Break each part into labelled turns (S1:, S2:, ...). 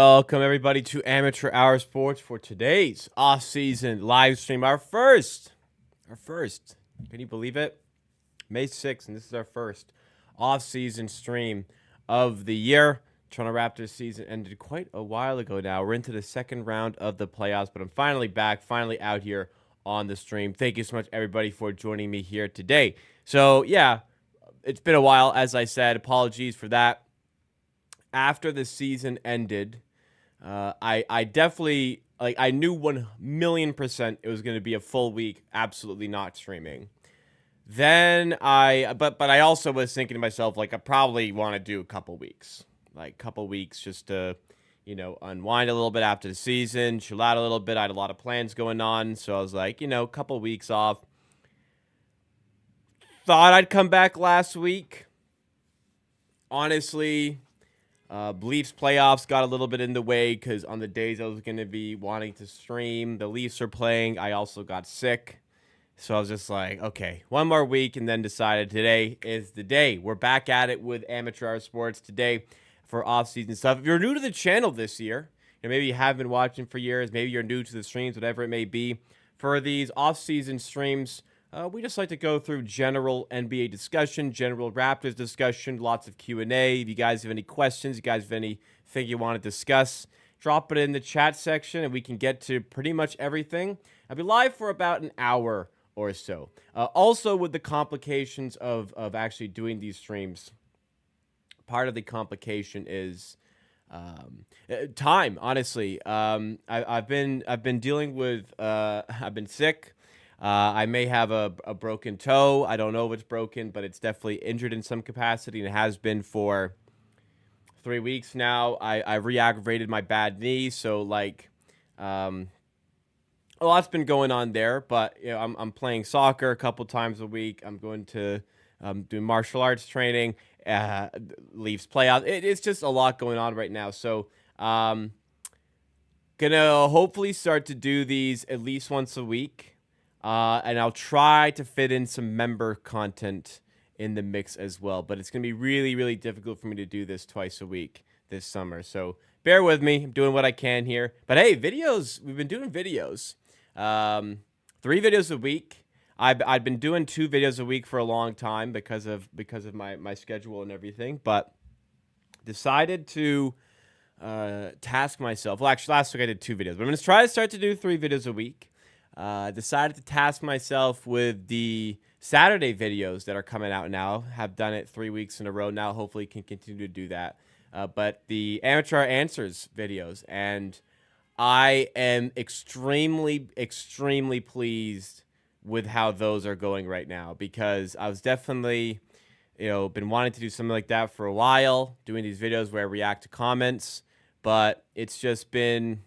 S1: Welcome everybody to Amateur Hour Sports for today's off-season live stream. Our first. Can you believe it? May 6th, and this is our first off-season stream of the year. Toronto Raptors season ended quite a while ago now. We're into the second round of the playoffs, but I'm finally back, finally out here on the stream. Thank you so much, everybody, for joining me here today. So, yeah, it's been a while, as I said. Apologies for that. After the season ended, I definitely, I knew 1,000,000% it was going to be a full week, absolutely not streaming. Then but I also was thinking to myself, I probably want to do a couple weeks just to, unwind a little bit after the season, chill out a little bit. I had a lot of plans going on, so I was like, a couple weeks off. Thought I'd come back last week. Honestly, Leafs playoffs got a little bit in the way because on the days I was going to be wanting to stream, the Leafs are playing. I also got sick. So I was just like, okay, one more week, and then decided today is the day. We're back at it with Amateur Hour Sports today for off-season stuff. If you're new to the channel this year, maybe you have been watching for years, maybe you're new to the streams, whatever it may be, for these off-season streams, we just like to go through general NBA discussion, general Raptors discussion, lots of Q&A. If you guys have any questions, you guys have anything you want to discuss, drop it in the chat section, and we can get to pretty much everything. I'll be live for about an hour or so. Also, with the complications of actually doing these streams, part of the complication is time. Honestly, I've been dealing with. I've been sick. I may have a broken toe. I don't know if it's broken, but it's definitely injured in some capacity, and it has been for 3 weeks now. I re-aggravated my bad knee, so a lot's been going on there, but I'm playing soccer a couple times a week. I'm going to do martial arts training, Leafs playoff. It's just a lot going on right now. So gonna hopefully start to do these at least once a week, and I'll try to fit in some member content in the mix as well. But it's gonna be really, really difficult for me to do this twice a week this summer. So bear with me. I'm doing what I can here. But hey, videos. We've been doing videos. 3 videos a week. I've been doing 2 videos a week for a long time because of my schedule and everything, but decided to task myself. Well, actually, last week I did 2 videos, but I'm going to try to start to do 3 videos a week. Decided to task myself with the Saturday videos that are coming out now. Have done it 3 weeks in a row now. Hopefully can continue to do that. But the Amateur Answers videos, and I am extremely, extremely pleased with how those are going right now, because I was definitely, been wanting to do something like that for a while, doing these videos where I react to comments, but it's just been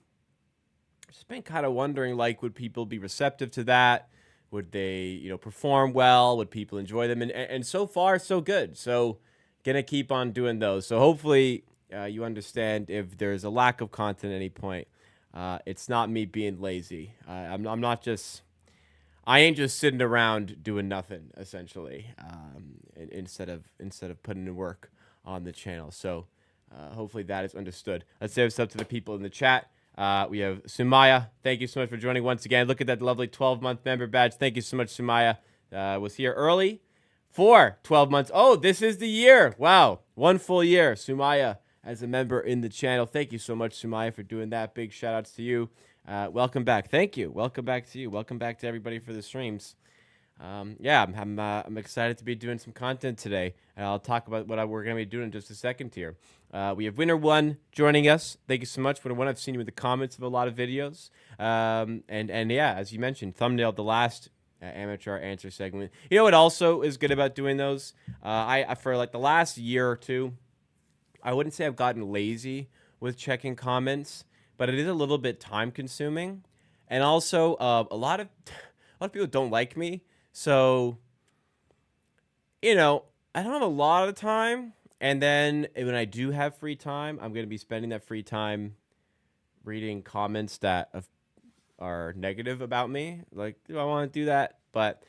S1: kind of wondering, would people be receptive to that? Would they, perform well? Would people enjoy them? And so far, so good. So gonna keep on doing those. So hopefully you understand if there's a lack of content at any point. It's not me being lazy. I ain't just sitting around doing nothing, essentially, instead of putting in work on the channel. So hopefully that is understood. Let's say what's up to the people in the chat. We have Sumaya. Thank you so much for joining once again. Look at that lovely 12-month member badge. Thank you so much, Sumaya. Was here early for 12 months. Oh, this is the year. Wow. 1 full year. Sumaya as a member in the channel. Thank you so much, Sumaya, for doing that. Big shout outs to you. Welcome back. Thank you. Welcome back to you. Welcome back to everybody for the streams. Yeah, I'm excited to be doing some content today. And I'll talk about what we're going to be doing in just a second here. We have Winner One joining us. Thank you so much, Winner One. I've seen you in the comments of a lot of videos. And yeah, as you mentioned, thumbnailed the last Amateur Answer segment. You know what also is good about doing those? I for the last year or two, I wouldn't say I've gotten lazy with checking comments, but it is a little bit time consuming. And also, a lot of people don't like me. So, I don't have a lot of time. And then when I do have free time, I'm going to be spending that free time reading comments that are negative about me. Do I want to do that? But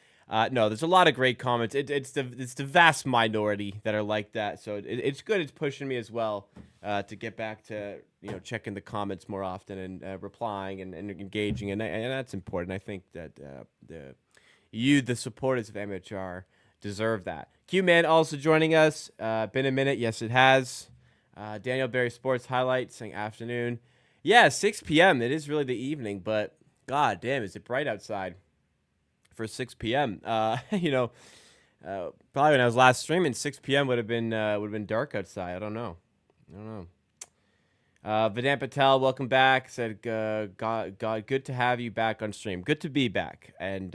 S1: no, there's a lot of great comments. It's the vast minority that are like that. So it's good. It's pushing me as well to get back to checking the comments more often and replying and engaging, and that's important. I think that the supporters of MHR deserve that. Q Man also joining us. Been a minute, yes it has. Daniel Berry Sports Highlights saying afternoon. Yeah, 6 p.m. It is really the evening, but god damn, is it bright outside for 6 p.m. Probably when I was last streaming, 6 p.m. would have been dark outside. I don't know. Vedant Patel, welcome back. Said, God, good to have you back on stream. Good to be back. And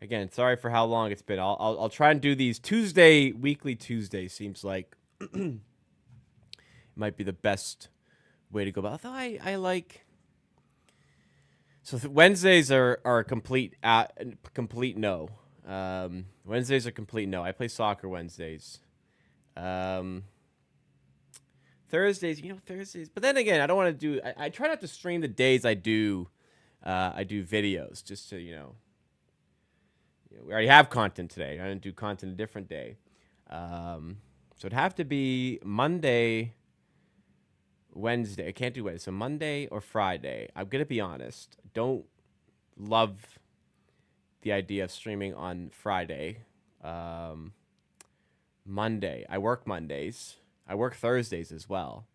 S1: again, sorry for how long it's been. I'll try and do these weekly Tuesdays. Seems like it might be the best way to go. But although I like. So Wednesdays are a complete no. Wednesdays are complete no. I play soccer Wednesdays. Thursdays, Thursdays. But then again, I don't want to do. I try not to stream the days I do videos, just to we already have content today. I didn't do content a different day, so it'd have to be Monday, Wednesday. I can't do Wednesday, so Monday or Friday. I'm gonna be honest. Don't love the idea of streaming on Friday. Monday. I work Mondays. I work Thursdays as well.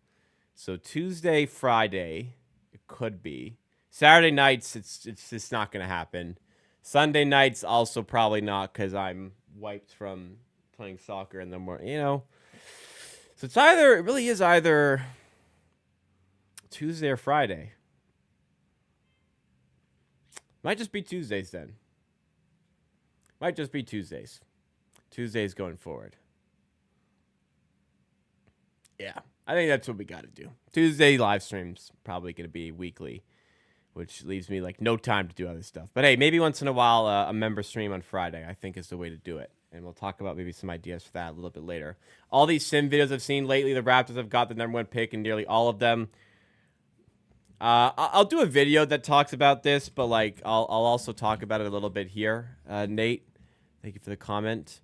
S1: So Tuesday, Friday, it could be. Saturday nights, it's just not going to happen. Sunday nights, also probably not, because I'm wiped from playing soccer in the morning, So it really is either Tuesday or Friday. Might just be Tuesdays then. Might just be Tuesdays. Tuesdays going forward. Yeah, I think that's what we got to do. Tuesday live streams probably going to be weekly, which leaves me no time to do other stuff. But hey, maybe once in a while a member stream on Friday I think is the way to do it. And we'll talk about maybe some ideas for that a little bit later. All these sim videos I've seen lately, the Raptors have got the #1 pick in nearly all of them. I'll do a video that talks about this, but I'll also talk about it a little bit here. Nate, thank you for the comment.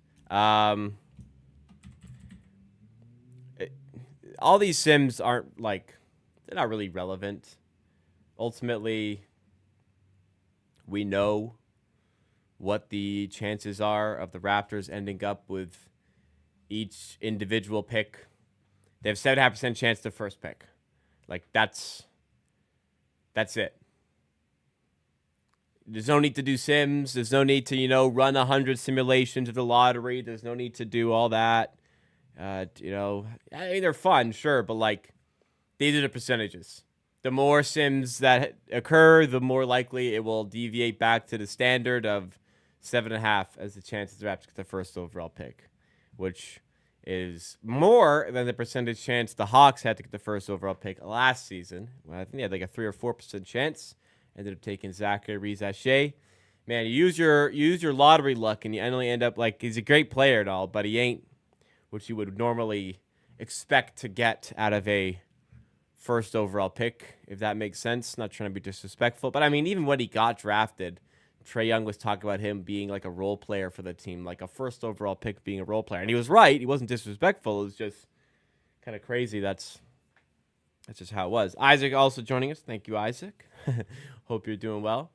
S1: All these sims aren't they're not really relevant. Ultimately, we know what the chances are of the Raptors ending up with each individual pick. They have 7.5% chance to first pick. That's it. There's no need to do sims. There's no need to, run 100 simulations of the lottery. There's no need to do all that. I mean, they're fun, sure, but these are the percentages. The more sims that occur, the more likely it will deviate back to the standard of 7.5 as the chances the Raptors get the first overall pick, which is more than the percentage chance the Hawks had to get the first overall pick last season. Well, I think they had a 3 or 4% chance. Ended up taking Zachary Rizache. Man, you use your lottery luck, and you only end up he's a great player and all, but he ain't what you would normally expect to get out of a first overall pick, if that makes sense. Not trying to be disrespectful, but I mean, even when he got drafted, Trae Young was talking about him being a role player for the team, a first overall pick being a role player. And he was right. He wasn't disrespectful. It was just kind of crazy. That's just how it was. Isaac also joining us. Thank you, Isaac. Hope you're doing well.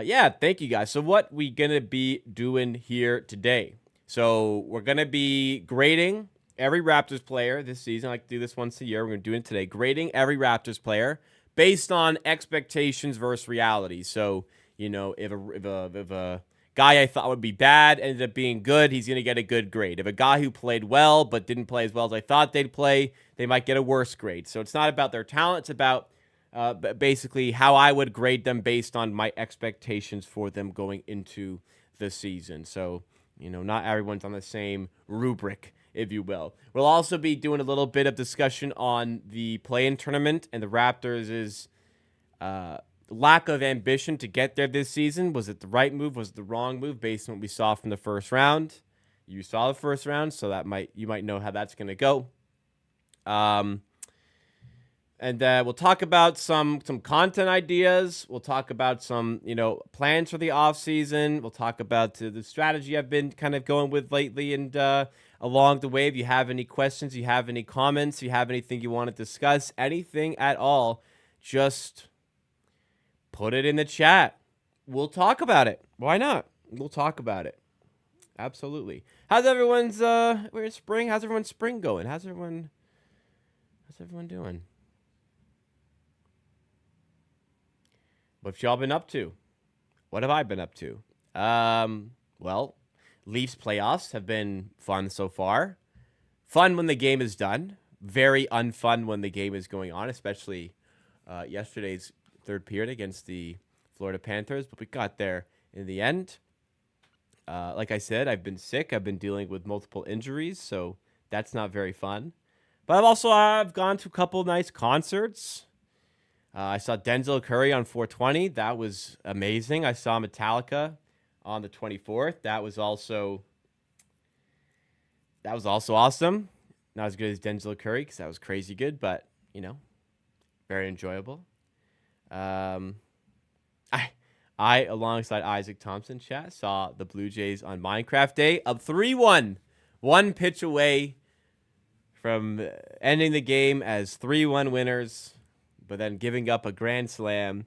S1: Yeah, thank you guys. So what we going to be doing here today? So we're going to be grading every Raptors player this season. I like to do this once a year. We're going to do it today. Grading every Raptors player based on expectations versus reality. So, if a guy I thought would be bad ended up being good, he's going to get a good grade. If a guy who played well but didn't play as well as I thought they'd play, they might get a worse grade. So it's not about their talent. It's about basically how I would grade them based on my expectations for them going into the season. So, not everyone's on the same rubric, if you will. We'll also be doing a little bit of discussion on the play-in tournament and the Raptors' lack of ambition to get there this season. Was it the right move? Was it the wrong move based on what we saw from the first round? You saw the first round, so you might know how that's going to go. And we'll talk about some content ideas. We'll talk about some, plans for the off season. We'll talk about the strategy I've been kind of going with lately and along the way. If you have any questions, you have any comments, you have anything you want to discuss, anything at all, just put it in the chat. We'll talk about it. Why not? We'll talk about it. Absolutely. How's everyone's spring? How's everyone's spring going? How's everyone doing? What y'all been up to? What have I been up to? Well, Leafs playoffs have been fun so far. Fun when the game is done. Very unfun when the game is going on, especially yesterday's third period against the Florida Panthers. But we got there in the end. Like I said, I've been sick. I've been dealing with multiple injuries, so that's not very fun. But I've gone to a couple nice concerts. I saw Denzel Curry on 420. That was amazing. I saw Metallica on the 24th. That was also awesome. Not as good as Denzel Curry because that was crazy good, but, very enjoyable. I, alongside Isaac Thompson, chat, saw the Blue Jays on Minecraft Day up 3-1. One pitch away from ending the game as 3-1 winners, but then giving up a grand slam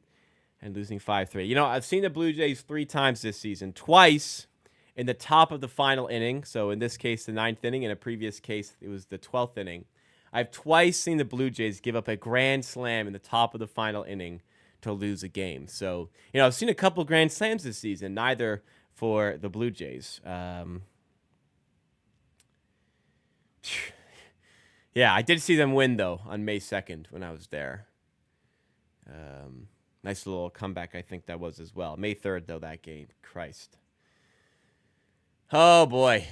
S1: and losing 5-3. I've seen the Blue Jays 3 times this season. Twice in the top of the final inning. So in this case, the 9th inning. In a previous case, it was the 12th inning. I've twice seen the Blue Jays give up a grand slam in the top of the final inning to lose a game. So, I've seen a couple grand slams this season, neither for the Blue Jays. Yeah, I did see them win, though, on May 2nd when I was there. Nice little comeback, I think that was as well. May 3rd, though, that game. Christ. Oh, boy.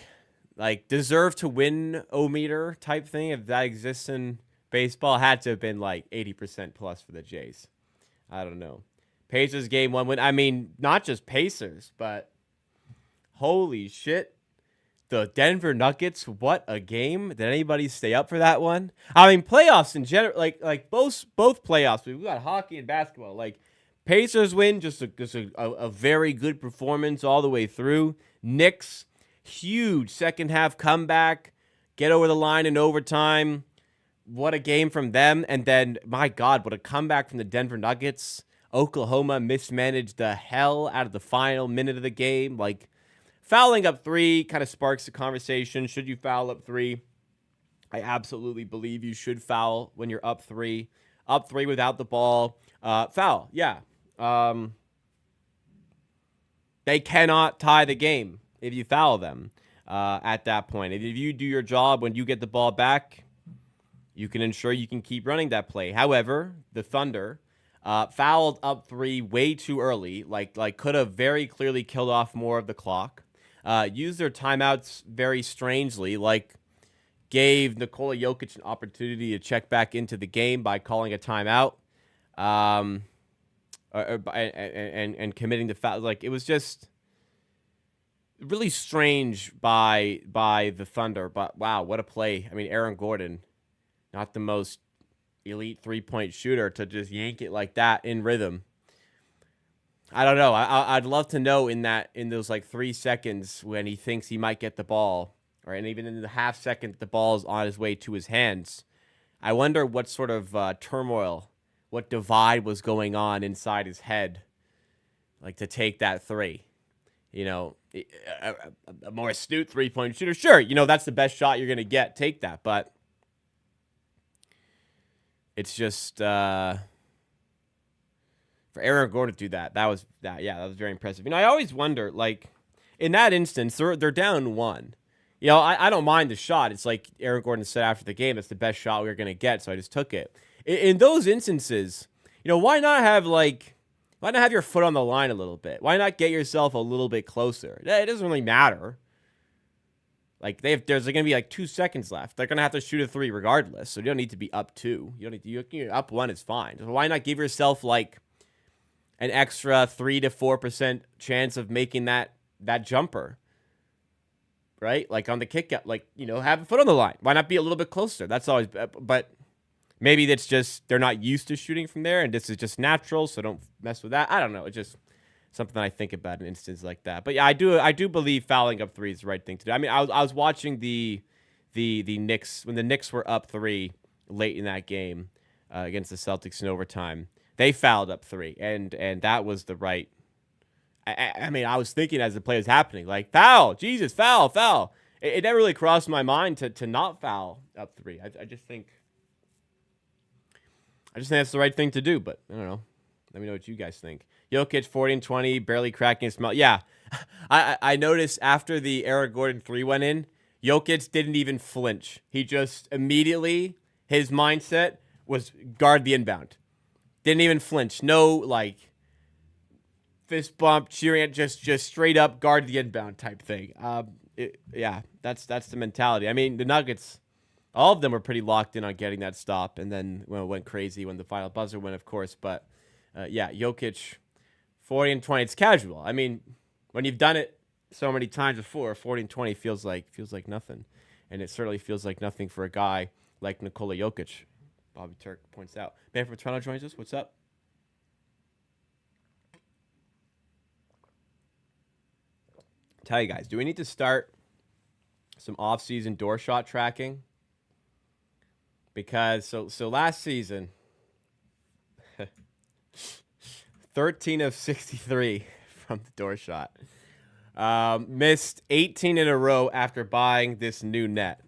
S1: Like, deserve to win O-meter type thing, if that exists in baseball, had to have been like 80% plus for the Jays. I don't know. Pacers game 1 win. I mean, not just Pacers, but holy shit. The Denver Nuggets, what a game. Did anybody stay up for that one? I mean, playoffs in general, like both playoffs. We've got hockey and basketball. Like, Pacers win, just a very good performance all the way through. Knicks, huge second half comeback. Get over the line in overtime. What a game from them. And then, my God, what a comeback from the Denver Nuggets. Oklahoma mismanaged the hell out of the final minute of the game. Like, fouling up 3 kind of sparks the conversation. Should you foul up 3? I absolutely believe you should foul when you're up 3. Up 3 without the ball. Foul, yeah. They cannot tie the game if you foul them at that point. If you do your job when you get the ball back, you can ensure you can keep running that play. However, the Thunder fouled up 3 way too early. Like could have very clearly killed off more of the clock. Used their timeouts very strangely, like gave Nikola Jokic an opportunity to check back into the game by calling a timeout, and committing the foul. Like, it was just really strange by the Thunder. But wow, what a play! I mean, Aaron Gordon, not the most elite 3-point shooter, to just yank it like that in rhythm. I don't know. I'd love to know in those like 3 seconds when he thinks he might get the ball, or and even in the half second the ball is on his way to his hands. I wonder what sort of turmoil, what divide was going on inside his head, like to take that 3. A more astute 3-point shooter, sure, that's the best shot you're gonna get. Take that, but it's just for Aaron Gordon to do that, that was very impressive. I always wonder, like, in that instance, they're down 1. I don't mind the shot. It's like Aaron Gordon said after the game, it's the best shot we were going to get, so I just took it. In those instances, why not have your foot on the line a little bit? Why not get yourself a little bit closer? It doesn't really matter. Like, there's going to be like 2 seconds left. They're going to have to shoot a 3 regardless, so you don't need to be up 2. You're up 1 is fine. So why not give yourself like an extra 3 to 4% chance of making that jumper, right? Like on the kick out, like, have a foot on the line. Why not be a little bit closer? That's always, but Maybe that's just they're not used to shooting from there, and this is just natural, so don't mess with that. I don't know. It's just something that I think about in instances like that. But yeah, I do believe fouling up 3 is the right thing to do. I mean, I was watching the Knicks when the Knicks were up 3 late in that game against the Celtics in overtime. They fouled up 3, and that was the right. I mean, I was thinking as the play was happening, like, foul, Jesus, foul, foul. It never really crossed my mind to not foul up 3. I just think that's the right thing to do, but I don't know. Let me know what you guys think. Jokic, 40 and 20, barely cracking his mouth. Yeah, I noticed after the Eric Gordon 3 went in, Jokic didn't even flinch. He just immediately, his mindset was guard the inbound. Didn't even flinch. No, like, fist bump, cheering at just straight up guard the inbound type thing. Yeah, that's the mentality. I mean, the Nuggets, all of them were pretty locked in on getting that stop, and then it went crazy when the final buzzer went, of course. But yeah, Jokic, 40 and 20. It's casual. I mean, when you've done it so many times before, 40 and 20 feels like nothing, and it certainly feels like nothing for a guy like Nikola Jokic. Bobby Turk points out. Man from Toronto joins us. What's up? Tell you guys, do we need to start some off-season door shot tracking? Because so last season, 13 of 63 from the door shot. Missed 18 in a row after buying this new net,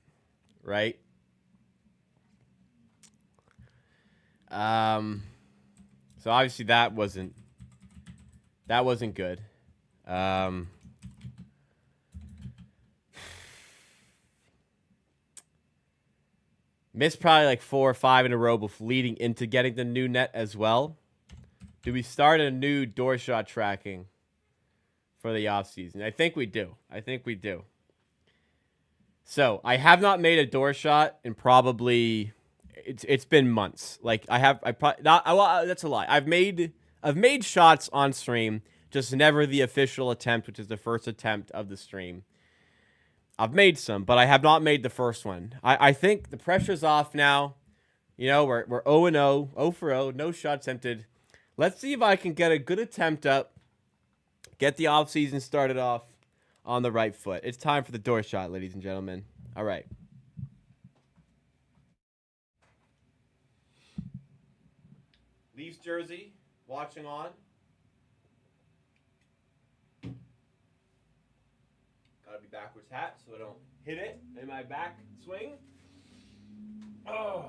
S1: right? So obviously that wasn't good. Missed probably like 4 or 5 in a row before leading into getting the new net as well. Do we start a new door shot tracking for the offseason? I think we do. So I have not made a door shot in probably it's been months. Like that's a lie. I've made shots on stream, just never the official attempt, which is the first attempt of the stream. I've made some, but I have not made the first one. I think the pressure's off now. You know, we're 0-0, 0 for 0, no shots attempted. Let's see if I can get a good attempt up, get the offseason started off on the right foot. It's time for the door shot, ladies and gentlemen. All right. Leafs jersey, watching on. Gotta be backwards hat so I don't hit it in my back swing. Oh.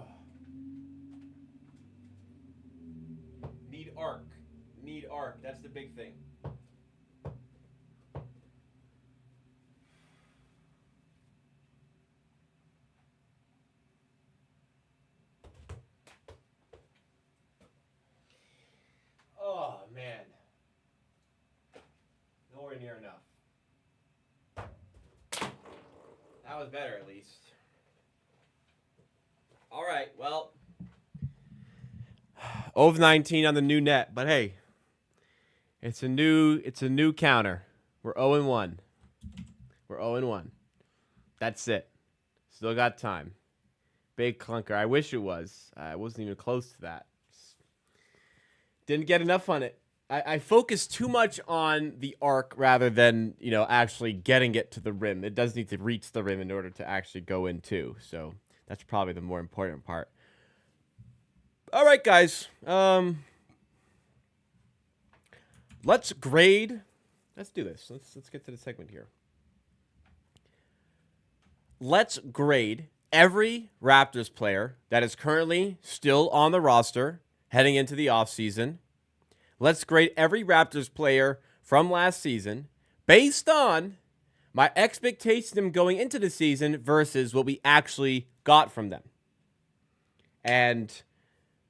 S1: Need arc. That's the big thing. Oh, man. Nowhere near enough. That was better, at least. All right, well. 0 of 19 on the new net, but hey, it's a new counter. We're 0-1. We're 0-1. That's it. Still got time. Big clunker. I wish it was. I wasn't even close to that. Didn't get enough on it. I focused too much on the arc rather than, actually getting it to the rim. It does need to reach the rim in order to actually go in too. So that's probably the more important part. All right, guys. Let's grade. Let's do this. Let's get to the segment here. Let's grade every Raptors player that is currently still on the roster heading into the offseason. Let's grade every Raptors player from last season based on my expectations of them going into the season versus what we actually got from them. And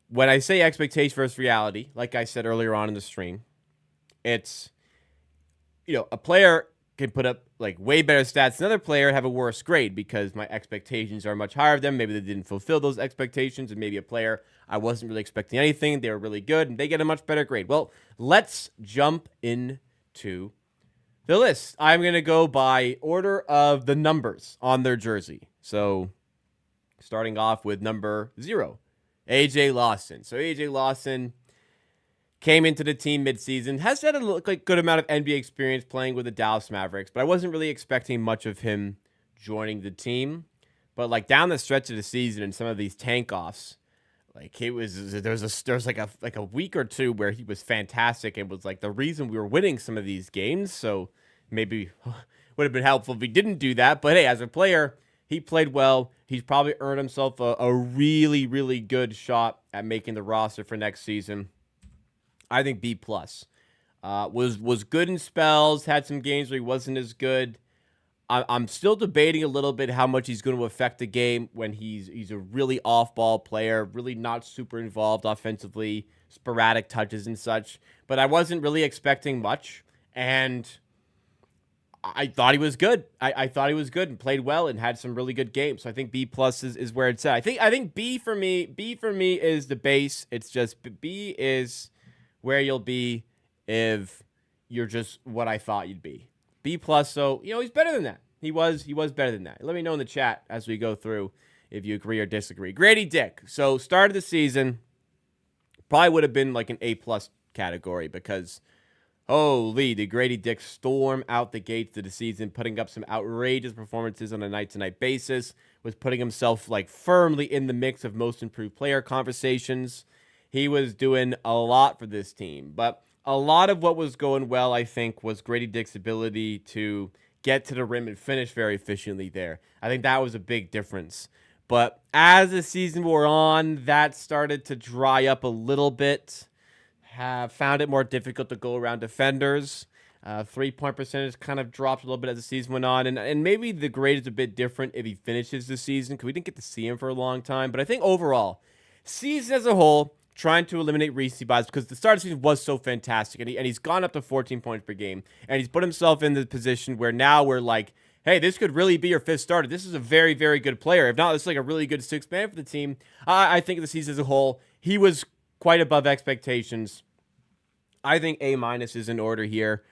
S1: when I say expectation versus reality, like I said earlier on in the stream, it's, a player can put up like way better stats than another player and have a worse grade because my expectations are much higher of them. Maybe they didn't fulfill those expectations, and maybe a player I wasn't really expecting anything. They were really good, and they get a much better grade. Well, let's jump into the list. I'm going to go by order of the numbers on their jersey. So starting off with number 0, AJ Lawson. So AJ Lawson came into the team midseason, has had a good amount of NBA experience playing with the Dallas Mavericks, but I wasn't really expecting much of him joining the team. But like down the stretch of the season and some of these tank offs, like there's like a week or two where he was fantastic and was like the reason we were winning some of these games. So maybe would have been helpful if he didn't do that. But hey, as a player, he played well. He's probably earned himself a really, really good shot at making the roster for next season. I think B plus. Was good in spells. Had some games where he wasn't as good. I'm still debating a little bit how much he's going to affect the game when he's a really off-ball player, really not super involved offensively, sporadic touches and such. But I wasn't really expecting much, and I thought he was good. I thought he was good and played well and had some really good games. So I think B plus is where it's at. I think B for me is the base. It's just B is where you'll be if you're just what I thought you'd be. B plus, so he's better than that. He was better than that. Let me know in the chat as we go through if you agree or disagree. Grady Dick. So start of the season probably would have been like an A plus category because holy, did Grady Dick storm out the gates of the season, putting up some outrageous performances on a night-to-night basis, was putting himself like firmly in the mix of most improved player conversations. He was doing a lot for this team, but a lot of what was going well, I think, was Grady Dick's ability to get to the rim and finish very efficiently there. I think that was a big difference. But as the season wore on, that started to dry up a little bit. Have found it more difficult to go around defenders. 3-point percentage kind of dropped a little bit as the season went on. And maybe the grade is a bit different if he finishes the season because we didn't get to see him for a long time. But I think overall, season as a whole, trying to eliminate recency bias because the start of the season was so fantastic. And he's gone up to 14 points per game. And he's put himself in the position where now we're like, hey, this could really be your fifth starter. This is a very, very good player. If not, it's like a really good sixth man for the team. I think the season as a whole, he was quite above expectations. I think A minus is in order here.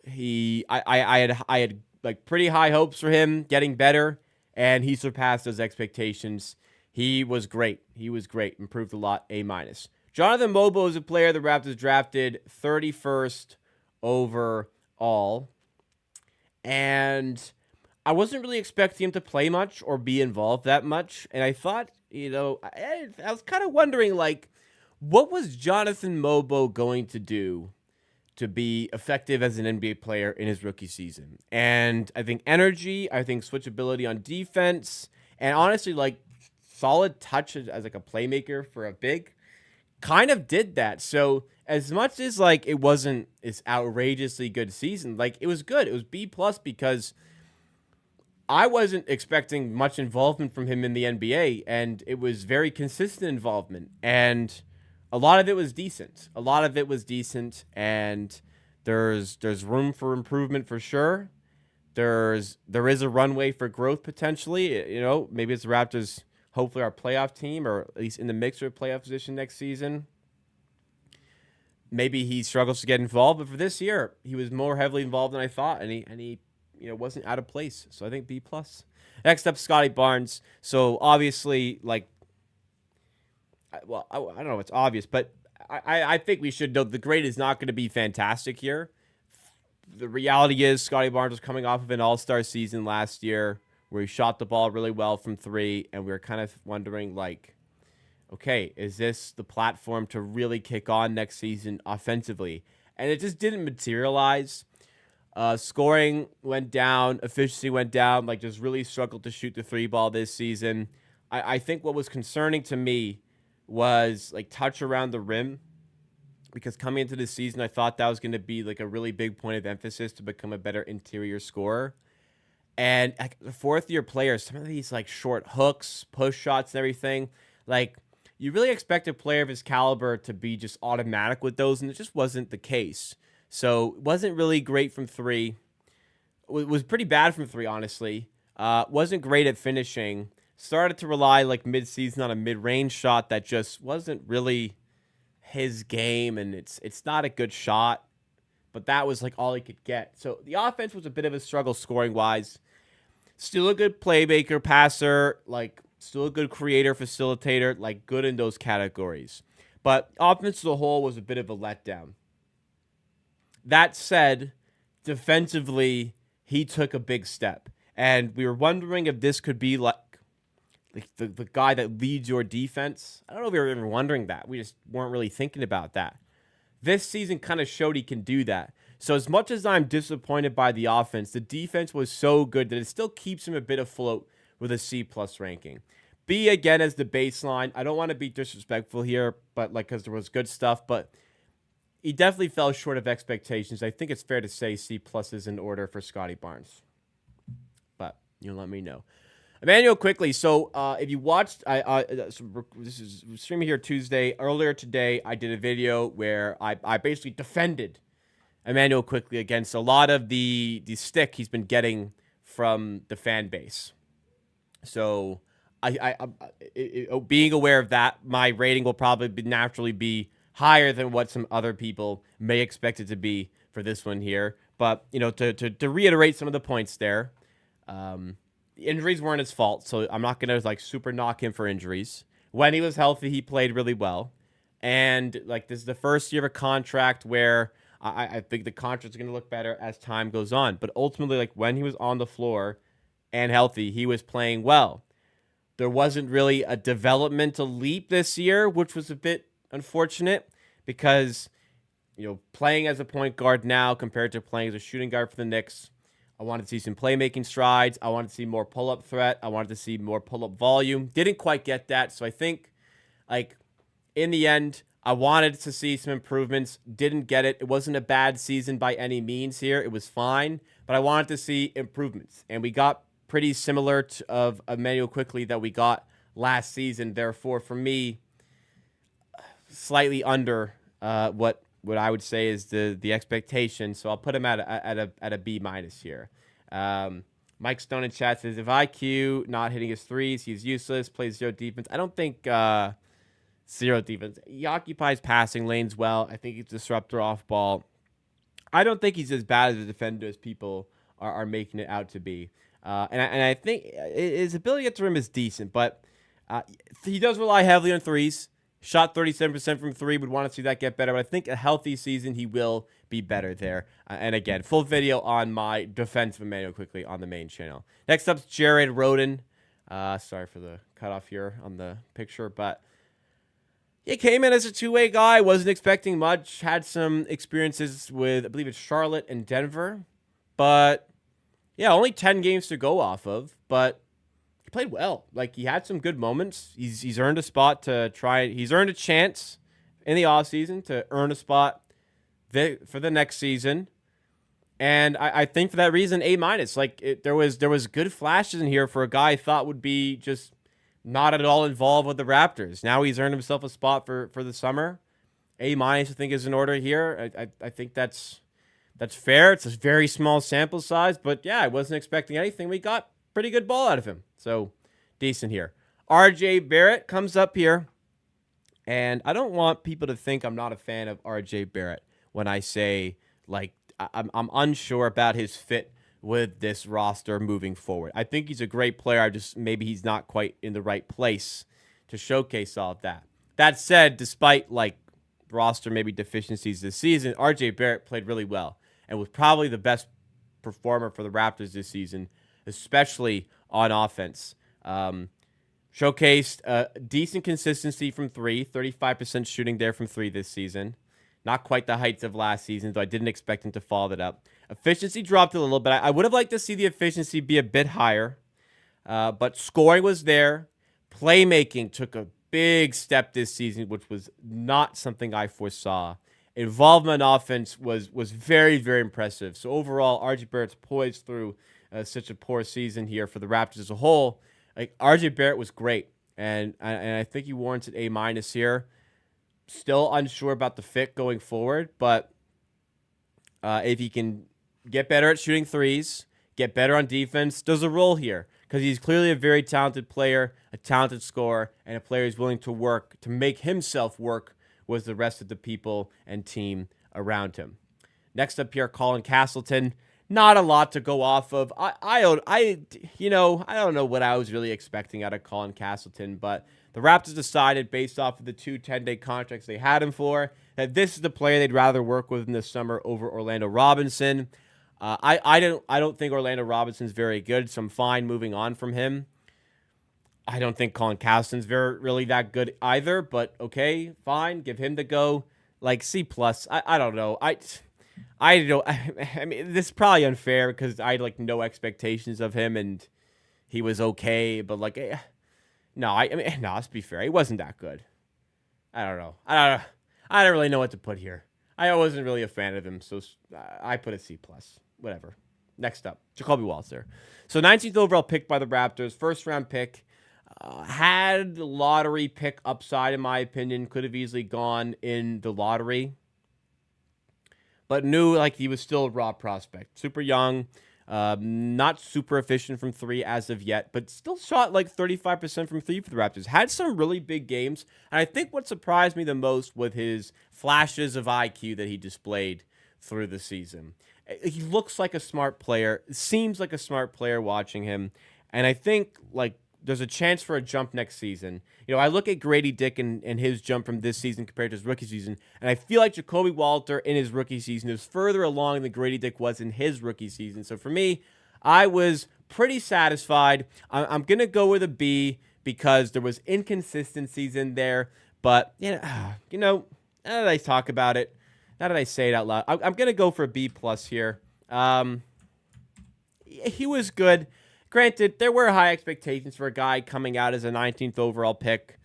S1: I had like pretty high hopes for him getting better, and he surpassed those expectations. He was great. Improved a lot. A minus. Jonathan Mobo is a player the Raptors drafted 31st overall. And I wasn't really expecting him to play much or be involved that much. And I thought, I was kind of wondering, like, what was Jonathan Mobo going to do to be effective as an NBA player in his rookie season? And I think energy, I think switchability on defense, and honestly, like, solid touch as like a playmaker for a big kind of did that. So as much as like it wasn't this outrageously good season, like it was good. It was B plus because I wasn't expecting much involvement from him in the NBA, and it was very consistent involvement, and a lot of it was decent. And there's room for improvement for sure. There is a runway for growth potentially. Maybe it's the Raptors. Hopefully our playoff team, or at least in the mix for a playoff position next season. Maybe he struggles to get involved, but for this year, he was more heavily involved than I thought, and he wasn't out of place. So I think B plus. Next up, Scotty Barnes. So obviously, like, I don't know if it's obvious, but I think we should know the grade is not going to be fantastic here. The reality is Scotty Barnes was coming off of an all-star season last year, where he shot the ball really well from three, and we were kind of wondering, like, okay, is this the platform to really kick on next season offensively? And it just didn't materialize. Scoring went down, efficiency went down, like just really struggled to shoot the three ball this season. I think what was concerning to me was like touch around the rim, because coming into this season, I thought that was going to be like a really big point of emphasis to become a better interior scorer. And like the fourth-year players, some of these like short hooks, push shots, and everything, like you really expect a player of his caliber to be just automatic with those, and it just wasn't the case. So it wasn't really great from three. It was pretty bad from three, honestly. Wasn't great at finishing. Started to rely like mid-season on a mid-range shot that just wasn't really his game, and it's not a good shot. But that was like all he could get. So the offense was a bit of a struggle scoring-wise. Still a good playmaker, passer, like Still a good creator, facilitator, like good in those categories. But offense as a whole was a bit of a letdown. That said, defensively, he took a big step. And we were wondering if this could be like the guy that leads your defense. I don't know if we were even wondering that. We just weren't really thinking about that. This season kind of showed he can do that. So as much as I'm disappointed by the offense, the defense was so good that it still keeps him a bit afloat with a C+ ranking. B, again, as the baseline. I don't want to be disrespectful here, but like, because there was good stuff, but he definitely fell short of expectations. I think it's fair to say C+ is in order for Scotty Barnes. But you let me know. Emmanuel, quickly. So if you watched, this is streaming here Tuesday. Earlier today, I did a video where I basically defended Emmanuel quickly against a lot of the stick he's been getting from the fan base. So being aware of that, my rating will probably naturally be higher than what some other people may expect it to be for this one here. But, you know, to reiterate some of the points there, injuries weren't his fault, so I'm not going to, like, super knock him for injuries. When he was healthy, he played really well. And, like, this is the first year of a contract where I think the contract's going to look better as time goes on. But ultimately, like, when he was on the floor and healthy, he was playing well. There wasn't really a developmental leap this year, which was a bit unfortunate because, you know, playing as a point guard now compared to playing as a shooting guard for the Knicks, I wanted to see some playmaking strides. I wanted to see more pull-up threat. I wanted to see more pull-up volume. Didn't quite get that. So I think, like, in the end, I wanted to see some improvements. Didn't get it. It wasn't a bad season by any means here. It was fine. But I wanted to see improvements. And we got pretty similar of Emmanuel quickly that we got last season. Therefore, for me, slightly under what I would say is the expectation. So I'll put him at a B- here. Mike Stone in chat says, if IQ not hitting his threes, he's useless, plays zero defense. I don't think zero defense. He occupies passing lanes well. I think he's a disruptor off ball. I don't think he's as bad as a defender as people are making it out to be. And I think his ability at the rim is decent, but he does rely heavily on threes. Shot 37% from three. Would want to see that get better. But I think a healthy season, he will be better there. And again, full video on my defense of Emmanuel quickly on the main channel. Next up's Jared Roden. Sorry for the cutoff here on the picture, but he came in as a two-way guy. Wasn't expecting much. Had some experiences with, I believe it's Charlotte and Denver. But yeah, only 10 games to go off of. But he played well. Like, he had some good moments. He's earned a spot to try. He's earned a chance in the offseason to earn a spot for the next season. And I think for that reason, A-. Like, there was good flashes in here for a guy I thought would be just not at all involved with the Raptors. Now he's earned himself a spot for the summer. A- I think is in order here. I think that's fair. It's a very small sample size, but yeah, I wasn't expecting anything. We got pretty good ball out of him. So decent here. RJ Barrett comes up here. And I don't want people to think I'm not a fan of RJ Barrett when I say, like, I'm unsure about his fit with this roster moving forward. I think he's a great player. Maybe he's not quite in the right place to showcase all of that. That said, despite, like, roster maybe deficiencies this season, RJ Barrett played really well and was probably the best performer for the Raptors this season, especially on offense. Showcased decent consistency from three, 35% shooting there from three this season. Not quite the heights of last season, though I didn't expect him to follow that up. Efficiency dropped a little bit. I would have liked to see the efficiency be a bit higher, but scoring was there. Playmaking took a big step this season, which was not something I foresaw. Involvement in offense was very, very impressive. So overall, RJ Barrett's poised through such a poor season here for the Raptors as a whole. Like, RJ Barrett was great, and I think he warrants an A- here. Still unsure about the fit going forward, but if he can get better at shooting threes, get better on defense, there's a role here because he's clearly a very talented player, a talented scorer, and a player who's willing to work to make himself work with the rest of the people and team around him. Next up here, Colin Castleton. not a lot to go off of. I don't know what I was really expecting out of Colin Castleton, but the Raptors decided, based off of the 2 10-day contracts they had him for, that this is the player they'd rather work with in the summer over Orlando Robinson. I don't think Orlando Robinson's very good, so I'm fine moving on from him. I don't think Colin Castleton's really that good either, but okay, fine, give him the go. Like C+. I don't know. I don't. I mean, this is probably unfair because I had like no expectations of him, and he was okay. But like, no, I mean, no. Let's be fair. He wasn't that good. I don't know. I don't really know what to put here. I wasn't really a fan of him, so I put a C+. Whatever. Next up, Jacoby Walter. So 19th overall pick by the Raptors, first round pick. Had lottery pick upside, in my opinion. Could have easily gone in the lottery. But knew like he was still a raw prospect. Super young. Not super efficient from 3 as of yet. But still shot like 35% from 3 for the Raptors. Had some really big games. And I think what surprised me the most was his flashes of IQ that he displayed through the season. He looks like a smart player. Seems like a smart player watching him. And I think like there's a chance for a jump next season. You know, I look at Grady Dick and his jump from this season compared to his rookie season, and I feel like Jacoby Walter in his rookie season is further along than Grady Dick was in his rookie season. So for me, I was pretty satisfied. I'm going to go with a B because there was inconsistencies in there. But, now that I talk about it, now that I say it out loud, I'm going to go for a B+ here. He was good. Granted, there were high expectations for a guy coming out as a 19th overall pick,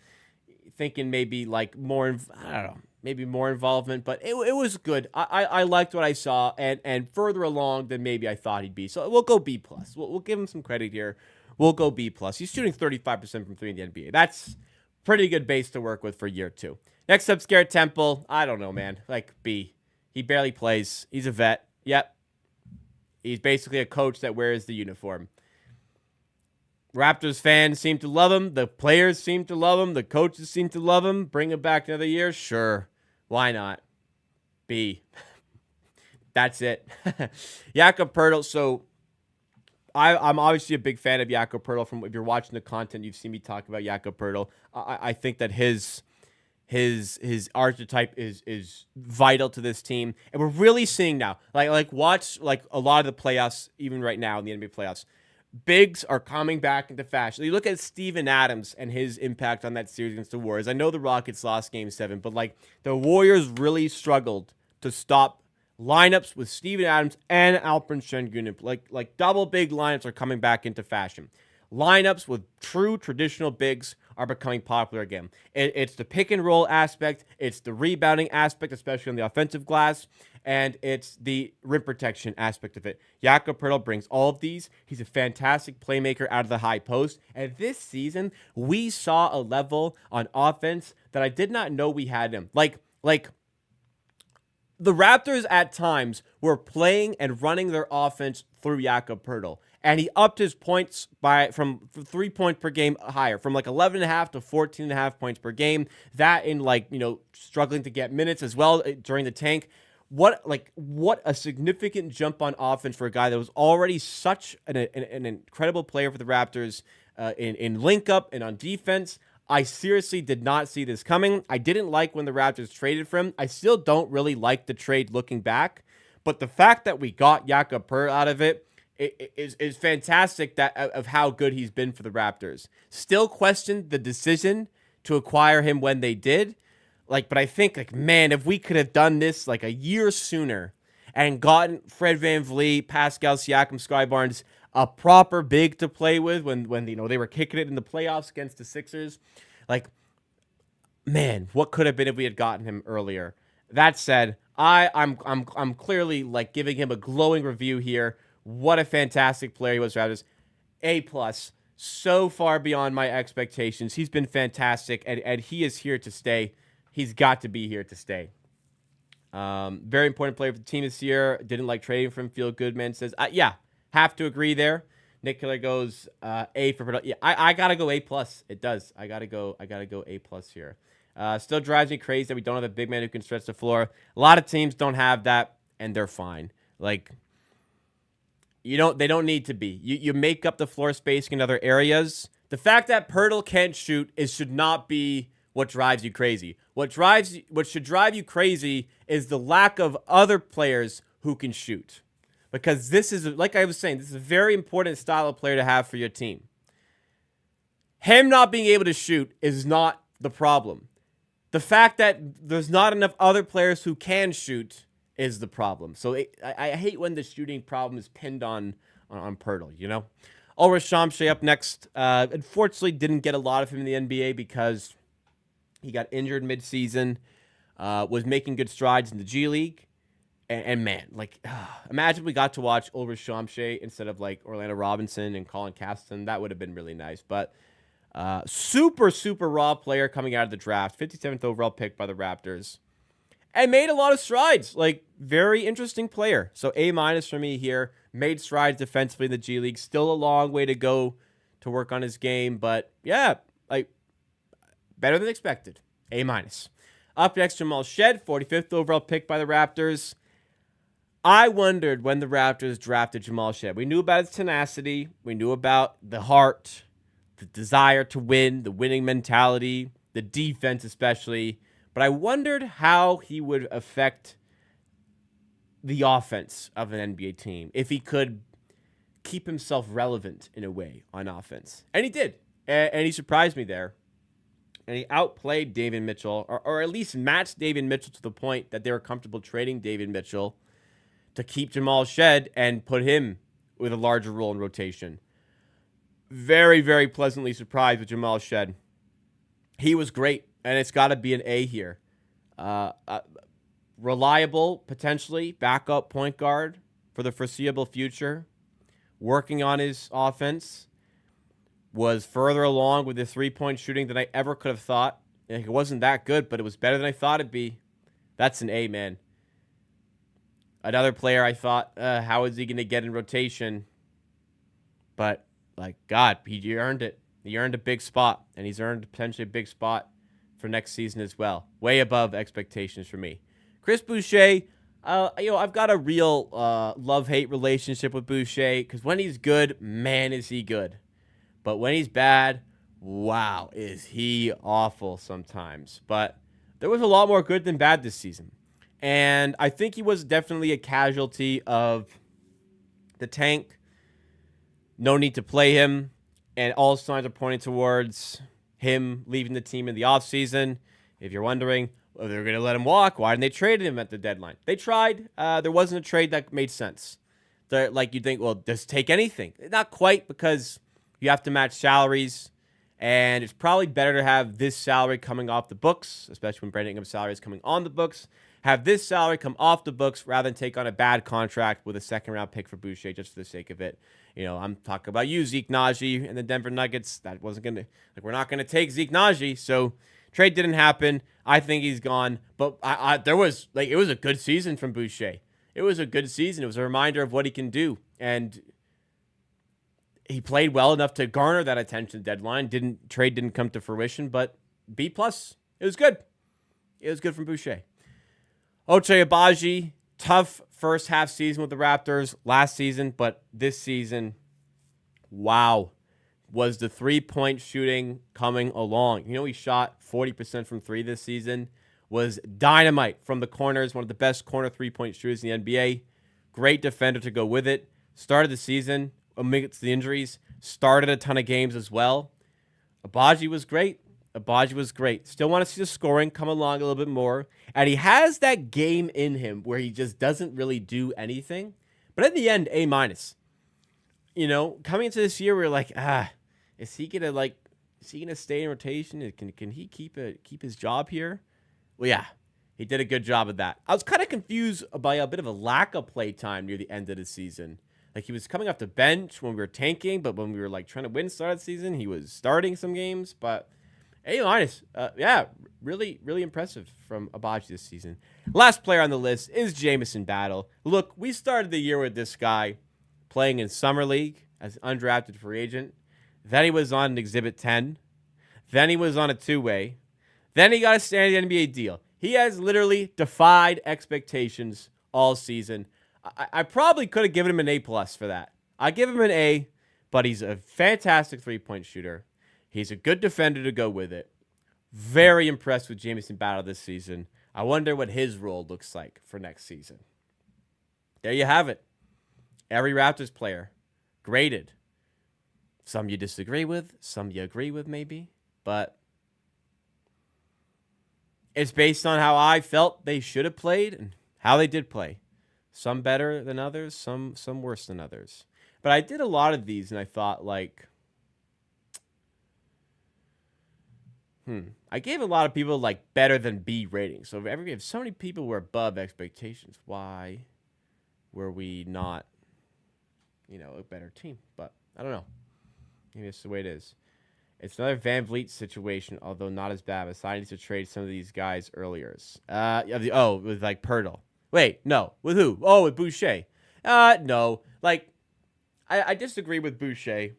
S1: thinking maybe like maybe more involvement, but it was good. I liked what I saw, and further along than maybe I thought he'd be. So we'll go B+. We'll give him some credit here. We'll go B+. He's shooting 35% from 3 in the NBA. That's pretty good base to work with for year 2. Next up, Garrett Temple. I don't know, man. Like B. He barely plays. He's a vet. Yep. He's basically a coach that wears the uniform. Raptors fans seem to love him. The players seem to love him. The coaches seem to love him. Bring him back another year? Sure. Why not? B. That's it. Jakob Poeltl. So I'm obviously a big fan of Jakob Poeltl. From if you're watching the content, you've seen me talk about Jakob Poeltl. I think that his archetype is vital to this team, and we're really seeing now. Like watch like a lot of the playoffs, even right now in the NBA playoffs. Bigs are coming back into fashion. You look at Steven Adams and his impact on that series against the Warriors. I know the Rockets lost Game 7, but like the Warriors really struggled to stop lineups with Steven Adams and Alperen Şengün. Like double big lineups are coming back into fashion. Lineups with true traditional bigs are becoming popular again. It's the pick and roll aspect. It's the rebounding aspect, especially on the offensive glass. And it's the rim protection aspect of it. Jakob Poeltl brings all of these. He's a fantastic playmaker out of the high post. And this season, we saw a level on offense that I did not know we had him. Like the Raptors at times were playing and running their offense through Jakob Poeltl. And he upped his points from 3 points per game higher, from like 11.5 to 14.5 points per game. That in struggling to get minutes as well during the tank. What a significant jump on offense for a guy that was already such an incredible player for the Raptors in link up and on defense. I seriously did not see this coming. I didn't like when the Raptors traded for him. I still don't really like the trade looking back, but the fact that we got Jakob Poeltl out of it is fantastic of how good he's been for the Raptors. Still questioned the decision to acquire him when they did. But I think, man, if we could have done this like a year sooner and gotten Fred VanVleet, Pascal Siakam, Sky Barnes, a proper big to play with when they were kicking it in the playoffs against the Sixers, man, what could have been if we had gotten him earlier? That said, I'm clearly giving him a glowing review here. What a fantastic player he was, Raptors. A+. So far beyond my expectations. He's been fantastic, and he is here to stay. He's got to be here to stay. Very important player for the team this year. Didn't like trading for him. Feel good, man. Says, yeah, have to agree there. Nick Killer goes A for. Yeah, I gotta go A+. It does. I gotta go A+ here. Still drives me crazy that we don't have a big man who can stretch the floor. A lot of teams don't have that, and they're fine. They don't need to be. You make up the floor spacing in other areas. The fact that Pirtle can't shoot should not be what drives you crazy. What should drive you crazy is the lack of other players who can shoot. Because this is, like I was saying, this is a very important style of player to have for your team. Him not being able to shoot is not the problem. The fact that there's not enough other players who can shoot is the problem. So I hate when the shooting problem is pinned on Pirtle, you know? Ulrich Shamshay up next. Unfortunately, didn't get a lot of him in the NBA because he got injured midseason. Was making good strides in the G League. And man, like, imagine we got to watch Ulrich Shamshay instead of like Orlando Robinson and Colin Castleton. That would have been really nice. But super, super raw player coming out of the draft. 57th overall pick by the Raptors. And made a lot of strides. Like, very interesting player. So A- for me here. Made strides defensively in the G League. Still a long way to go to work on his game. But yeah, like, better than expected. A-. Up next, Jamal Shed. 45th overall pick by the Raptors. I wondered when the Raptors drafted Jamal Shed. We knew about his tenacity. We knew about the heart, the desire to win, the winning mentality, the defense especially. But I wondered how he would affect the offense of an NBA team if he could keep himself relevant in a way on offense. And he did. And he surprised me there. And he outplayed David Mitchell, or at least matched David Mitchell to the point that they were comfortable trading David Mitchell to keep Jamal Shed and put him with a larger role in rotation. Very, very pleasantly surprised with Jamal Shed. He was great, and it's got to be an A here. Reliable, potentially, backup point guard for the foreseeable future. Working on his offense. Was further along with the three-point shooting than I ever could have thought. It wasn't that good, but it was better than I thought it'd be. That's an A, man. Another player I thought, how is he going to get in rotation? But, like, God, he earned it. He earned a big spot, and he's earned potentially a big spot for next season as well. Way above expectations for me. Chris Boucher, I've got a real love-hate relationship with Boucher because when he's good, man, is he good. But when he's bad, wow, is he awful sometimes. But there was a lot more good than bad this season. And I think he was definitely a casualty of the tank. No need to play him. And all signs are pointing towards him leaving the team in the offseason. If you're wondering, well, they're going to let him walk. Why didn't they trade him at the deadline? They tried. There wasn't a trade that made sense. Like you'd think, well, just take anything. Not quite, because you have to match salaries, and it's probably better to have this salary coming off the books, especially when Brandon Ingham's salary is coming on the books. Have this salary come off the books rather than take on a bad contract with a second-round pick for Boucher just for the sake of it. You know, I'm talking about you, Zeke Naji, and the Denver Nuggets. That wasn't going to, like, we're not going to take Zeke Naji, so trade didn't happen. I think he's gone, but it was a good season from Boucher. It was a good season. It was a reminder of what he can do, and he played well enough to garner that attention deadline. Trade didn't come to fruition, but B+. It was good. It was good from Boucher. Ochai Agbaji, tough first half season with the Raptors last season, but this season, wow, was the three-point shooting coming along. You know, he shot 40% from three this season, was dynamite from the corners, one of the best corner three-point shooters in the NBA. Great defender to go with it. Started the season amidst the injuries, started a ton of games as well. Agbaji was great. Still want to see the scoring come along a little bit more. And he has that game in him where he just doesn't really do anything. But in the end, A-. You know, coming into this year, we're like, is he gonna stay in rotation? Can he keep his job here? Well, yeah, he did a good job of that. I was kind of confused by a bit of a lack of play time near the end of the season. Like, he was coming off the bench when we were tanking, but when we were like trying to win start of the season, he was starting some games. But A-, yeah, really, really impressive from Agbaji this season. Last player on the list is Jamison Battle. Look, we started the year with this guy playing in Summer League as an undrafted free agent. Then he was on an Exhibit 10. Then he was on a two-way. Then he got a standard NBA deal. He has literally defied expectations all season. I probably could have given him an A+ for that. I give him an A, but he's a fantastic 3-point shooter. He's a good defender to go with it. Very impressed with Jamison Battle this season. I wonder what his role looks like for next season. There you have it. Every Raptors player graded. Some you disagree with, some you agree with maybe, but it's based on how I felt they should have played and how they did play. Some better than others, some worse than others. But I did a lot of these, and I thought, like, I gave a lot of people, like, better than B ratings. So if so many people were above expectations, why were we not, a better team? But I don't know. Maybe it's the way it is. It's another Van Vliet situation, although not as bad. Besides, needs to trade some of these guys earlier. With like Pirtle. Wait, no. With who? Oh, with Boucher. No. Like, I disagree with Boucher.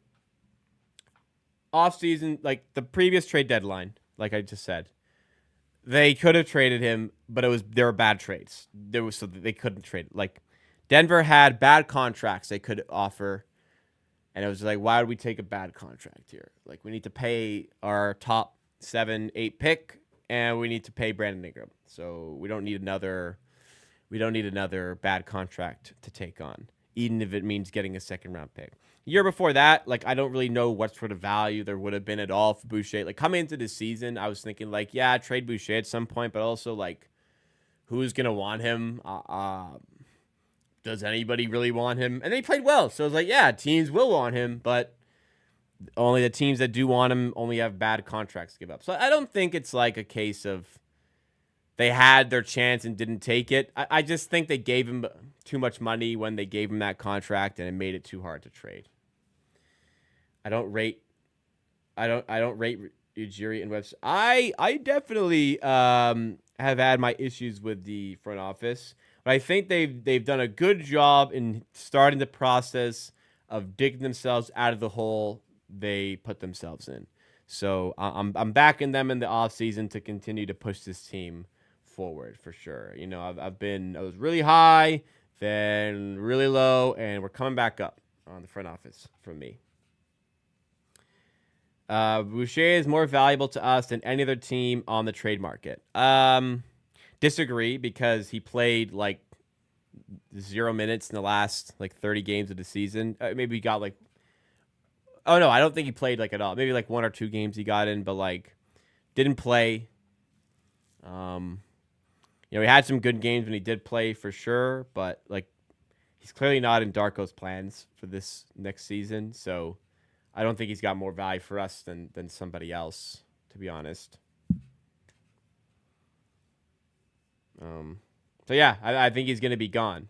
S1: Offseason, like the previous trade deadline, like I just said, they could have traded him, but there were bad trades. So they couldn't trade. Like, Denver had bad contracts they could offer. And it was like, why would we take a bad contract here? Like, we need to pay our top 7, 8 pick, and we need to pay Brandon Ingram. So we don't need another bad contract to take on, even if it means getting a second-round pick. Year before that, like, I don't really know what sort of value there would have been at all for Boucher. Like, coming into this season, I was thinking, like, yeah, trade Boucher at some point, but also, like, who's going to want him? Does anybody really want him? And they played well. So it's like, yeah, teams will want him, but only the teams that do want him only have bad contracts to give up. So I don't think it's like a case of they had their chance and didn't take it. I just think they gave him too much money when they gave him that contract, and it made it too hard to trade. I don't rate Ujiri and Webster. I definitely have had my issues with the front office. But I think they've done a good job in starting the process of digging themselves out of the hole they put themselves in. So I'm backing them in the offseason to continue to push this team forward for sure. I was really high, then really low, and we're coming back up on the front office from me. Boucher is more valuable to us than any other team on the trade market. Disagree, because he played like 0 minutes in the last like 30 games of the season. Maybe he got like, oh no, I don't think he played like at all. Maybe like 1 or 2 games he got in, but like didn't play. He had some good games when he did play for sure, but like he's clearly not in Darko's plans for this next season. So I don't think he's got more value for us than somebody else, to be honest. So yeah, I think he's going to be gone.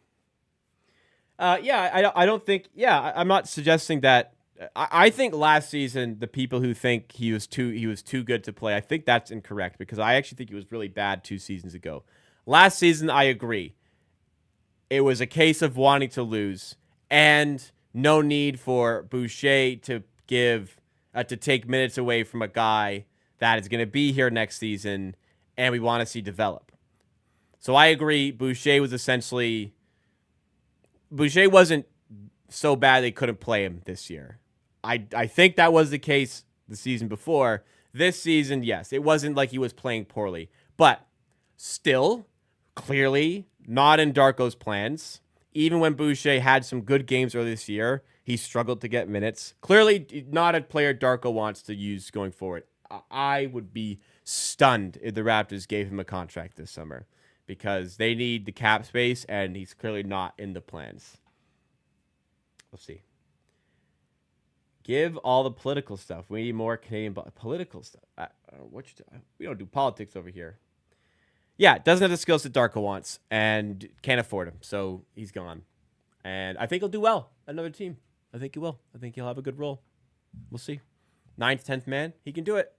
S1: I don't think. Yeah, I'm not suggesting that. I think last season the people who think he was too good to play, I think that's incorrect, because I actually think he was really bad 2 seasons ago. Last season, I agree. It was a case of wanting to lose and no need for Boucher to take minutes away from a guy that is going to be here next season and we want to see develop. So I agree. Boucher wasn't so bad they couldn't play him this year. I think that was the case the season before. This season, yes, it wasn't like he was playing poorly, but still, clearly not in Darko's plans. Even when Boucher had some good games earlier this year, he struggled to get minutes. Clearly not a player Darko wants to use going forward. I would be stunned if the Raptors gave him a contract this summer, because they need the cap space, and he's clearly not in the plans. We'll see. Give all the political stuff. We need more Canadian political stuff. We don't do politics over here. Yeah, doesn't have the skills that Darko wants and can't afford him, so he's gone. And I think he'll do well. Another team. I think he will. I think he'll have a good role. We'll see. 9th, 10th man. He can do it.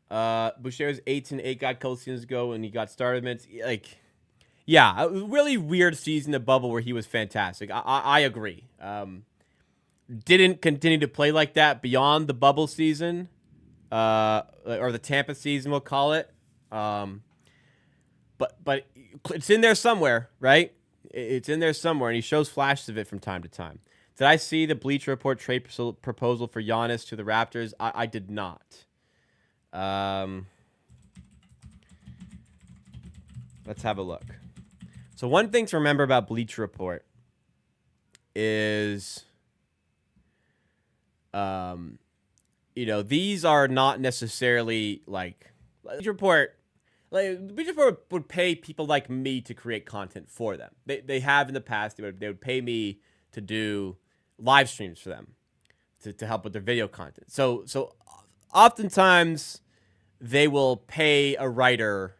S1: Boucher was 8-8 got a couple seasons ago when he got started minutes. Like, yeah, a really weird season of bubble where he was fantastic. I agree. Didn't continue to play like that beyond the bubble season, or the Tampa season, we'll call it. but it's in there somewhere, right? It's in there somewhere, and he shows flashes of it from time to time. Did I see the Bleacher Report trade proposal for Giannis to the Raptors? I did not. Let's have a look. So one thing to remember about Bleacher Report is, these are not necessarily like Bleacher Report. Like Bleacher Report would pay people like me to create content for them. They have in the past. They would pay me to do live streams for them to help with their video content. So oftentimes they will pay a writer,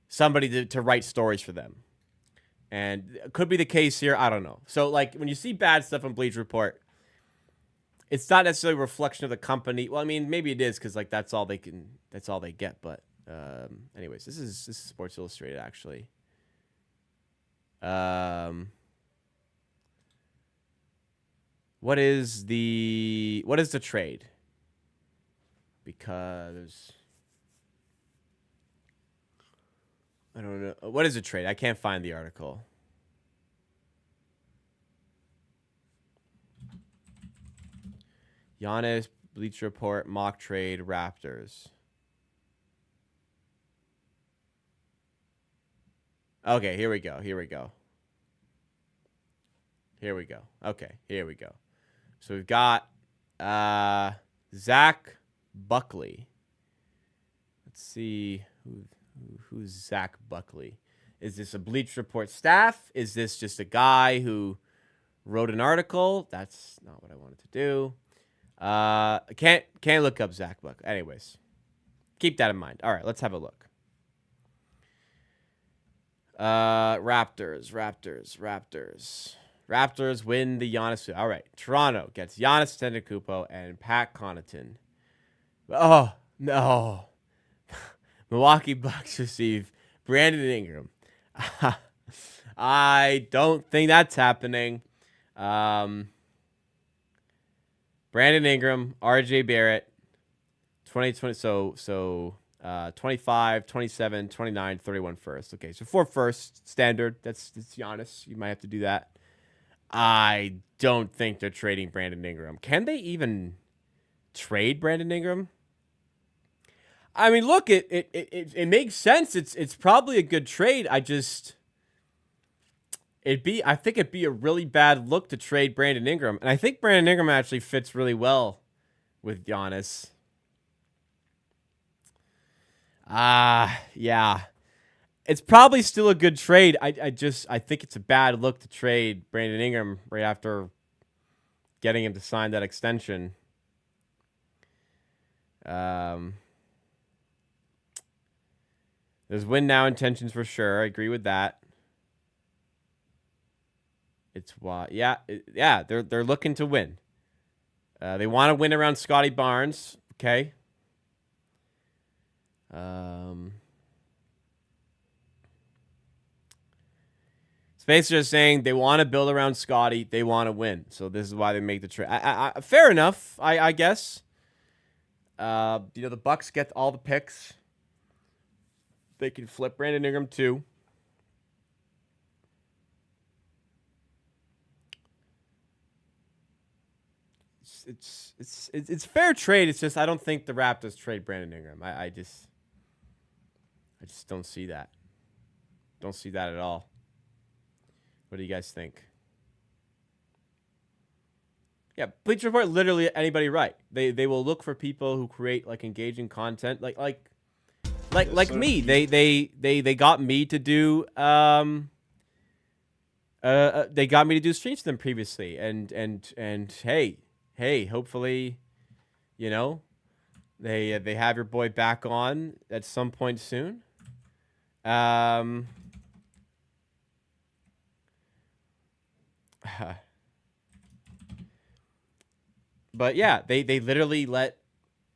S1: somebody to write stories for them. And it could be the case here. I don't know. So like when you see bad stuff on Bleacher Report, it's not necessarily a reflection of the company. Well, I mean, maybe it is because like that's all they get. But anyways, this is Sports Illustrated actually. What is the trade? Because I don't know. What is a trade? I can't find the article. Giannis, Bleacher Report, mock trade, Raptors. Okay, here we go. Okay, here we go. So we've got Zach Buckley. Let's see who's Zach Buckley. Is this a Bleacher Report staff? Is this just a guy who wrote an article? That's not what I wanted to do. Can't look up Zach Buckley. Anyways, keep that in mind. All right, let's have a look. Raptors win the Giannis. All right, Toronto gets Giannis Antetokounmpo and Pat Connaughton. Oh no, Milwaukee Bucks receive Brandon Ingram. I don't think that's happening. Brandon Ingram, RJ Barrett, 2020. So 25, 27, 29, 31 first. Okay, so 4 first standard. That's Giannis. You might have to do that. I don't think they're trading Brandon Ingram. Can they even trade Brandon Ingram? I mean, look, it makes sense. It's probably a good trade. I think it'd be a really bad look to trade Brandon Ingram. And I think Brandon Ingram actually fits really well with Giannis. Yeah. It's probably still a good trade. I think it's a bad look to trade Brandon Ingram right after getting him to sign that extension. There's win now intentions for sure. I agree with that. It's why, yeah, they're looking to win. They want to win around Scotty Barnes. Okay. Spacer is saying they want to build around Scotty. They want to win. So this is why they make the trade. Fair enough, I guess. The Bucks get all the picks. They can flip Brandon Ingram too. It's fair trade. It's just I don't think the Raptors trade Brandon Ingram. I just don't see that. Don't see that at all. What do you guys think? Yeah, Bleacher Report, literally anybody right. They will look for people who create like engaging content, like me. They got me to do they got me to do streams for them previously, and hey, hopefully, they have your boy back on at some point soon. But yeah, they literally let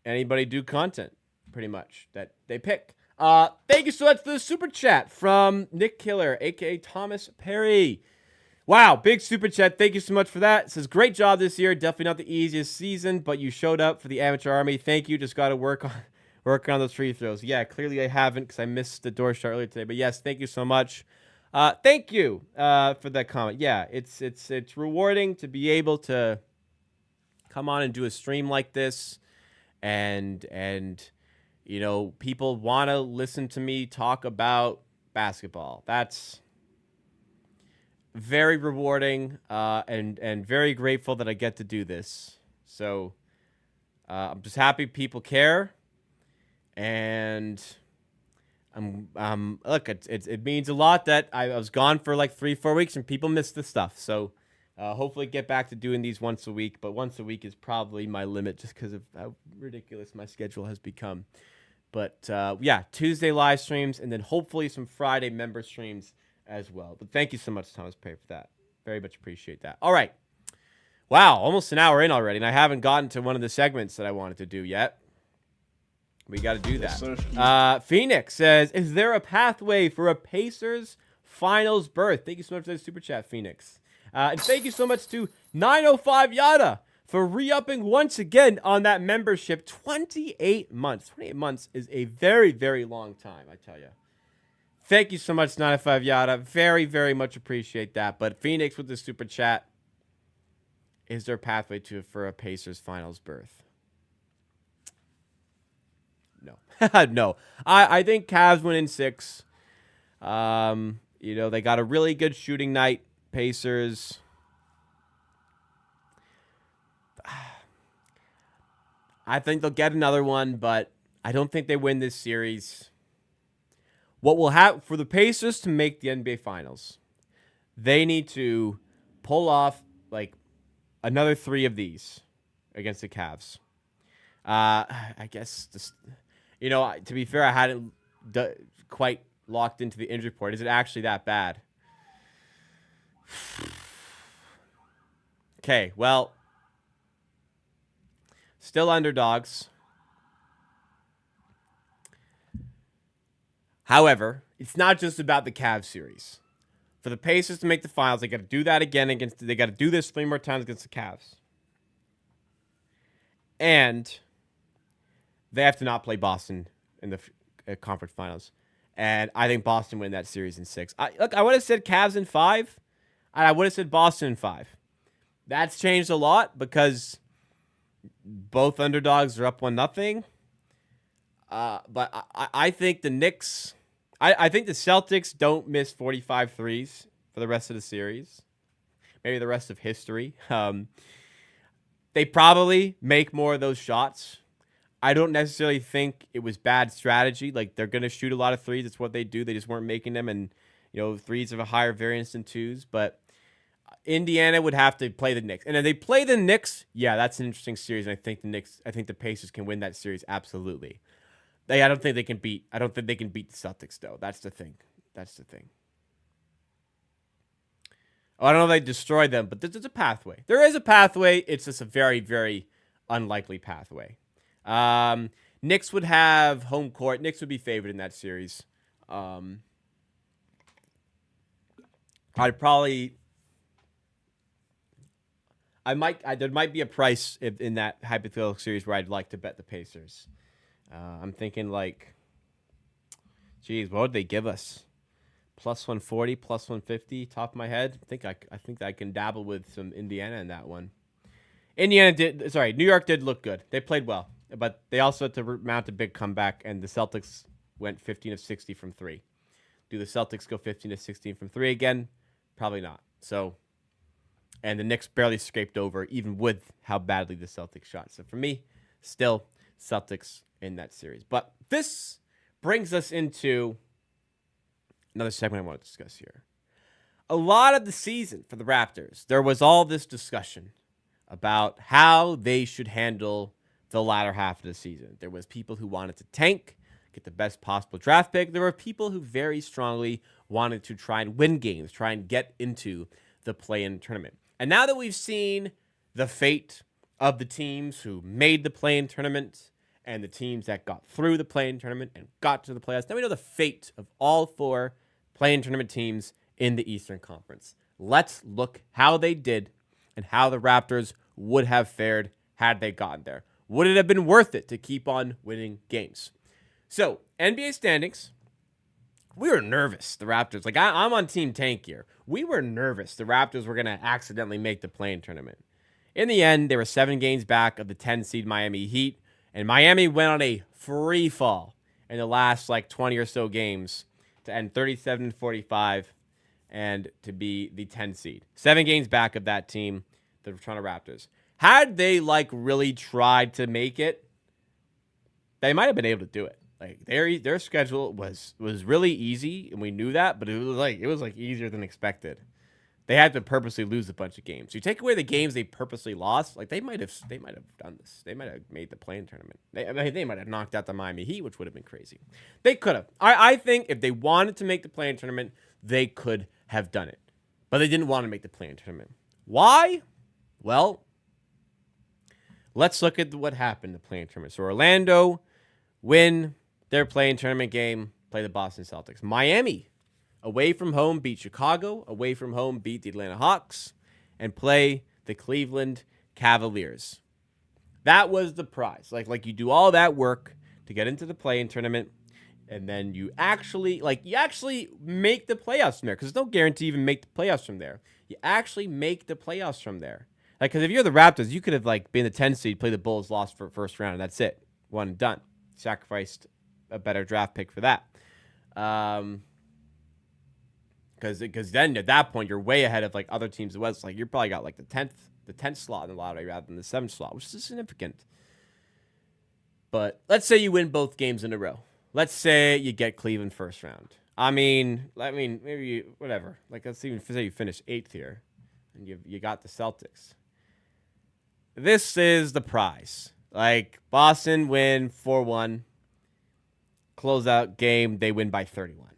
S1: anybody do content pretty much that they pick. Thank you so much for the super chat from Nick Killer, aka Thomas Perry. Wow, big super chat. Thank you so much for that. It says, great job this year. Definitely not the easiest season, but you showed up for the amateur army. Thank you. Just got to work working on those free throws. Yeah, clearly I haven't because I missed the door shot earlier today. But yes, thank you so much. Thank you for that comment. Yeah, it's rewarding to be able to come on and do a stream like this, and people want to listen to me talk about basketball. That's very rewarding, and very grateful that I get to do this. So I'm just happy people care, and look, it means a lot that I was gone for like 3-4 weeks and people missed the stuff. So hopefully get back to doing these once a week, but once a week is probably my limit just because of how ridiculous my schedule has become. But yeah, Tuesday live streams, and then hopefully some Friday member streams as well. But thank you so much, Thomas Pay, for that. Very much appreciate that. All right. Wow, almost an hour in already, and I haven't gotten to one of the segments that I wanted to do yet. We got to do that. Phoenix says, is there a pathway for a Pacers finals berth? Thank you so much for the super chat, Phoenix. And thank you so much to 905 Yada for re-upping once again on that membership. 28 months. 28 months is a very, very long time, I tell you. Thank you so much, 905 Yada. Very, very much appreciate that. But Phoenix with the super chat. Is there a pathway for a Pacers finals berth? No. No. I think Cavs win in 6. They got a really good shooting night. Pacers. I think they'll get another one, but I don't think they win this series. What will happen for the Pacers to make the NBA Finals? They need to pull off like another 3 of these against the Cavs. I guess to be fair, I hadn't quite locked into the injury report. Is it actually that bad? Okay, well, still underdogs. However, it's not just about the Cavs series. For the Pacers to make the finals, they got to do that again they got to do this 3 more times against the Cavs. And they have to not play Boston in the conference finals. And I think Boston win that series in 6. I would have said Cavs in 5. And I would have said Boston in 5. That's changed a lot because both underdogs are up 1-0. But I think the Knicks... I think the Celtics don't miss 45 threes for the rest of the series. Maybe the rest of history. They probably make more of those shots. I don't necessarily think it was bad strategy. Like, they're going to shoot a lot of threes. It's what they do. They just weren't making them. And, threes have a higher variance than 2s. But Indiana would have to play the Knicks. And if they play the Knicks, yeah, that's an interesting series. And I think the Pacers can win that series, absolutely. I don't think they can beat the Celtics, though. That's the thing. Oh, I don't know if they destroy them, but there's a pathway. There is a pathway. It's just a very, very unlikely pathway. Knicks would have home court. Knicks would be favored in that series. There might be a price in that hypothetical series where I'd like to bet the Pacers. I'm thinking like, geez, what would they give us? Plus 140, plus 150, top of my head. I think I can dabble with some Indiana in that one. New York did look good. They played well, but they also had to mount a big comeback, and the Celtics went 15 of 60 from 3. Do the Celtics go 15 of 16 from 3 again? Probably not. So, and the Knicks barely scraped over, even with how badly the Celtics shot. So for me, still Celtics in that series. But this brings us into another segment I want to discuss here. A lot of the season for the Raptors, there was all this discussion about how they should handle the latter half of the season. There was people who wanted to tank, get the best possible draft pick. There were people who very strongly wanted to try and win games, try and get into the play-in tournament. And now that we've seen the fate of the teams who made the play-in tournament and the teams that got through the play-in tournament and got to the playoffs, now we know the fate of all 4 play-in tournament teams in the Eastern Conference. Let's look how they did and how the Raptors would have fared had they gotten there. Would it have been worth it to keep on winning games? So, NBA standings. We were nervous, the Raptors. Like, I'm on Team Tank here. We were nervous the Raptors were going to accidentally make the play-in tournament. In the end, they were 7 games back of the 10-seed Miami Heat, and Miami went on a free fall in the last, 20 or so games to end 37-45 and to be the 10 seed. 7 games back of that team, the Toronto Raptors. Had they, really tried to make it, they might have been able to do it. Like their schedule was really easy, and we knew that, but it was easier than expected. They had to purposely lose a bunch of games. You take away the games they purposely lost, they might have done this. They might have made the play-in tournament. They might have knocked out the Miami Heat, which would have been crazy. They could have. I think if they wanted to make the play-in tournament, they could have done it. But they didn't want to make the play-in tournament. Why? Well, let's look at what happened in the play-in tournament. So Orlando win their play-in tournament game, play the Boston Celtics. Miami, away from home, beat Chicago. Away from home, beat the Atlanta Hawks. And play the Cleveland Cavaliers. That was the prize. Like you do all that work to get into the play-in tournament, and then you actually make the playoffs from there. Because there's no guarantee you even make the playoffs from there. You actually make the playoffs from there. Because if you're the Raptors, you could have been the 10 seed, play the Bulls, lost for first round, and that's it. One and done. Sacrificed a better draft pick for that. Because then at that point you're way ahead of other teams. It was you're probably got the 10th slot in the lottery rather than the 7th slot, which is significant. But let's say you win both games in a row. Let's say you get Cleveland first round. I mean maybe whatever. Let's even say you finish 8th here, and you got the Celtics. This is the prize. Boston win 4-1. Closeout game, they win by 31.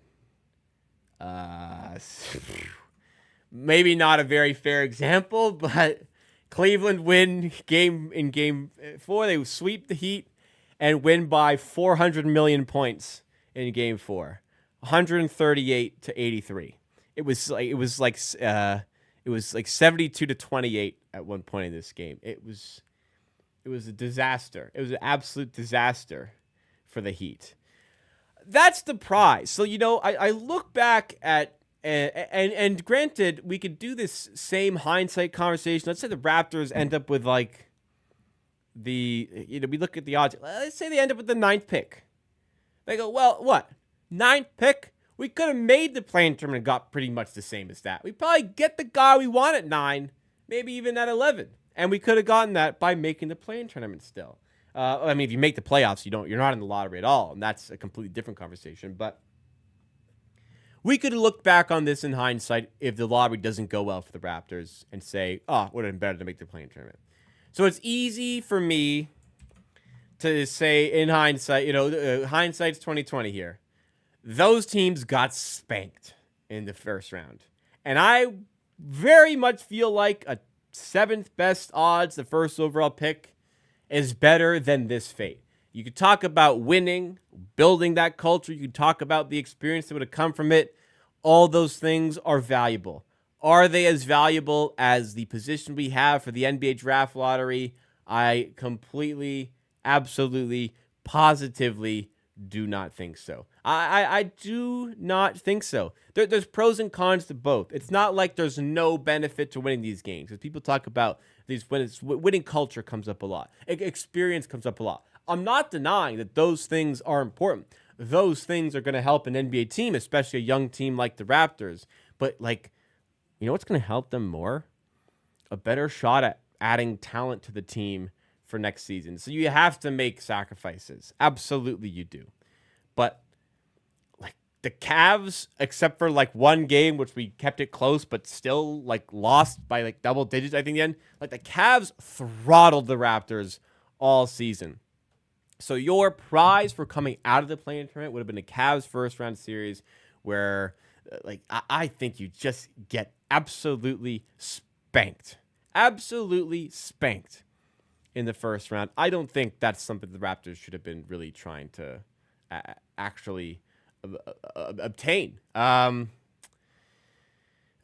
S1: Maybe not a very fair example, but Cleveland win game 4. They sweep the Heat and win by 400 million points in game 4, 138-83. It was 72-28 at one point in this game. It was a disaster. It was an absolute disaster for the Heat. That's the prize. So, I look back at, and granted, we could do this same hindsight conversation. Let's say the Raptors end up with, we look at the odds. Let's say they end up with the 9th pick. They go, well, what? 9th pick? We could have made the play-in tournament and got pretty much the same as that. We probably get the guy we want at 9, maybe even at 11. And we could have gotten that by making the play-in tournament still. If you make the playoffs, you're not in the lottery at all, and that's a completely different conversation. But we could look back on this in hindsight if the lottery doesn't go well for the Raptors and say, it would have been better to make the play-in tournament. So it's easy for me to say in hindsight, hindsight's 2020 here. Those teams got spanked in the first round, and I very much feel like a 7th best odds, the first overall pick, is better than this fate. You could talk about winning, building that culture. You could talk about the experience that would have come from it. All those things are valuable. Are they as valuable as the position we have for the NBA draft lottery? I completely, absolutely, positively do not think so. I do not think so. There's pros and cons to both. It's not like there's no benefit to winning these games. Because people talk about these winning culture comes up a lot. Experience comes up a lot. I'm not denying that those things are important. Those things are going to help an NBA team, especially a young team like the Raptors. But what's going to help them more? A better shot at adding talent to the team for next season. So you have to make sacrifices. Absolutely you do. But the Cavs, except for one game, which we kept it close, but still lost by double digits, I think, in the end. The Cavs throttled the Raptors all season. So your prize for coming out of the play-in tournament would have been a Cavs first round series where I think you just get absolutely spanked. Absolutely spanked in the first round. I don't think that's something the Raptors should have been really trying to actually obtain.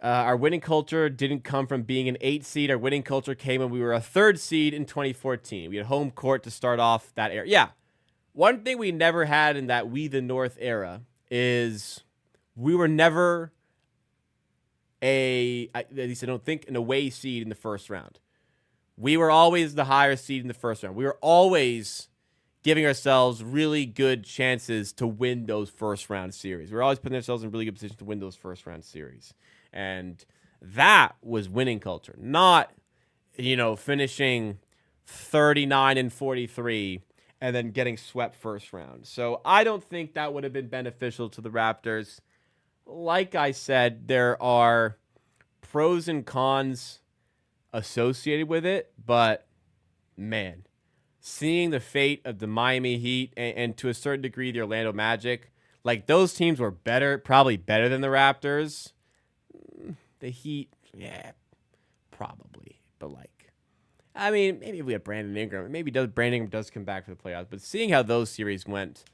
S1: Our winning culture didn't come from being an 8 seed. Our winning culture came when we were a 3rd seed in 2014. We had home court to start off that era. Yeah. One thing we never had in that We the North era is we were never at least I don't think, an away seed in the first round. We were always the higher seed in the first round. We were always giving ourselves really good chances to win those first round series. We were always putting ourselves in really good position to win those first round series. And that was winning culture, not, finishing 39-43 and then getting swept first round. So I don't think that would have been beneficial to the Raptors. Like I said, there are pros and cons associated with it, but man, seeing the fate of the Miami Heat and to a certain degree the Orlando Magic, like those teams were probably better than the Raptors. The Heat, yeah, probably, but maybe if we had Brandon Ingram, Brandon Ingram does come back for the playoffs, but seeing how those series went,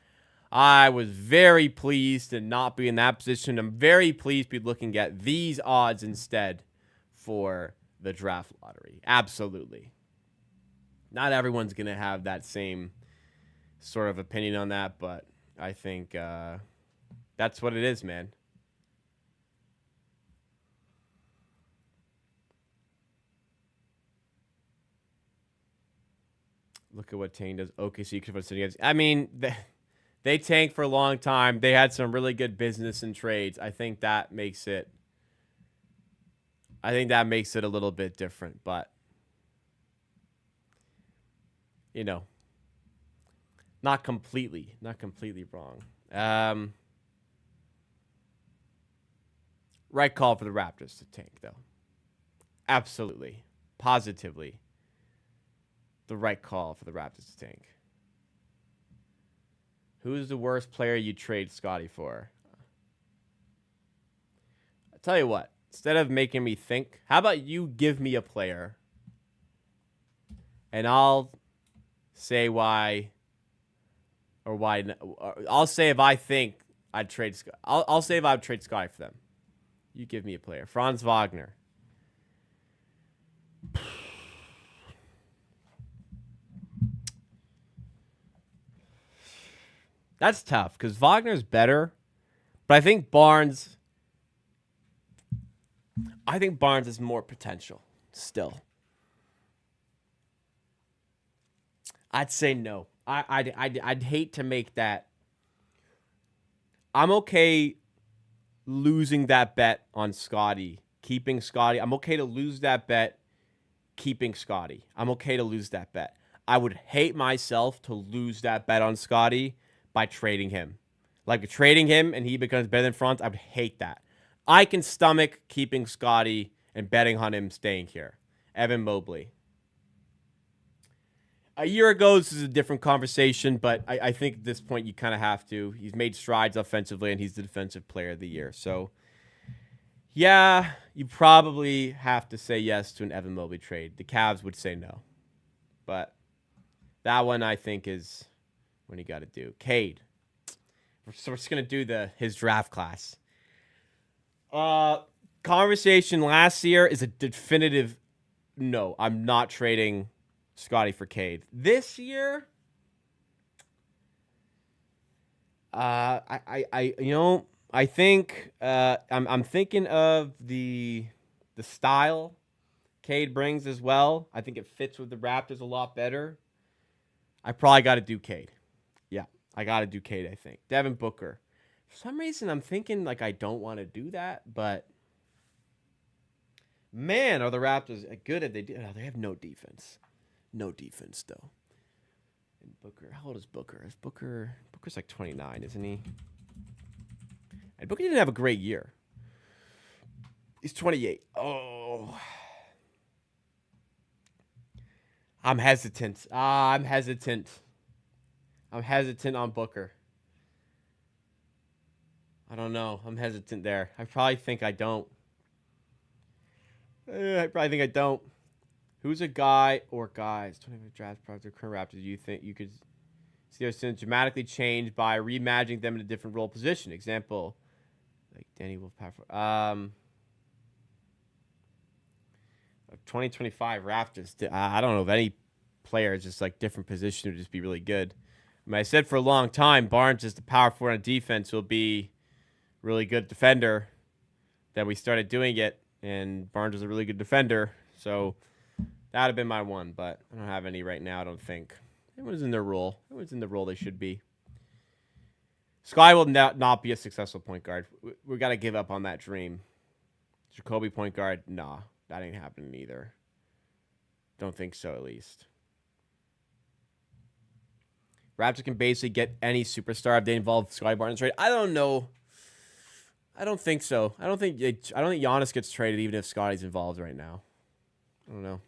S1: I was very pleased to not be in that position. I'm very pleased to be looking at these odds instead for the draft lottery. Absolutely. Not everyone's going to have that same sort of opinion on that, but I think that's what it is, man. Look at what Tane does. OKC could have against. I mean, they tanked for a long time. They had some really good business and trades. I think that makes it a little bit different, but not completely wrong. Right call for the Raptors to tank, though. Absolutely. Positively. The right call for the Raptors to tank. Who's the worst player you trade Scotty for? I'll tell you what. Instead of making me think, how about you give me a player and I'll say why or why not. I'll say if I think I'd trade I'll say if I would trade Scotty for them. You give me a player. Franz Wagner. That's tough because Wagner's better, but I think Barnes has more potential still. I'd say no. I'd hate to make that. I'm okay losing that bet on Scotty, keeping Scotty. I'm okay to lose that bet, keeping Scotty. I'm okay to lose that bet. I would hate myself to lose that bet on Scotty by trading him. Like trading him and he becomes better than Franz, I would hate that. I can stomach keeping Scotty and betting on him staying here. Evan Mobley. A year ago, this is a different conversation, but I think at this point you kind of have to. He's made strides offensively, and he's the defensive player of the year. So, yeah, you probably have to say yes to an Evan Mobley trade. The Cavs would say no. But that one, I think, is when you got to do. Cade. So we're just going to do his draft class. Conversation last year is a definitive no. I'm not trading Scotty for Cade. This year, I think I'm thinking of the style Cade brings as well. I think it fits with the Raptors a lot better. I probably got to do Cade. Yeah, I got to do Cade, I think. Devin Booker. For some reason, I'm thinking I don't want to do that, but man, are the Raptors good at they do? Oh, they have no defense. No defense, though. And Booker, how old is Booker? Booker's like 29, isn't he? And Booker didn't have a great year. He's 28. Oh. I'm hesitant. I'm hesitant on Booker. I don't know. I'm hesitant there. I probably think I don't. Who's a guy or guys, 25 draft prospects or current Raptors, you think you could see their sins dramatically change by reimagining them in a different role position? Example, like Danny Wolf. 2025 Raptors. I don't know if any player is just like different position would just be really good. I mean, I said for a long time, Barnes is the power forward on defense will be really good defender. Then we started doing it, and Barnes was a really good defender. So that would have been my one, but I don't have any right now, I don't think. Everyone's in their role. Everyone's in the role they should be. Sky will not be a successful point guard. We got to give up on that dream. Jacoby point guard, nah, that ain't happening either. Don't think so, at least. Raptors can basically get any superstar if they involve Scottie Barnes trade. I don't know. I don't think so. I don't think Giannis gets traded even if Scottie's involved right now. I don't know.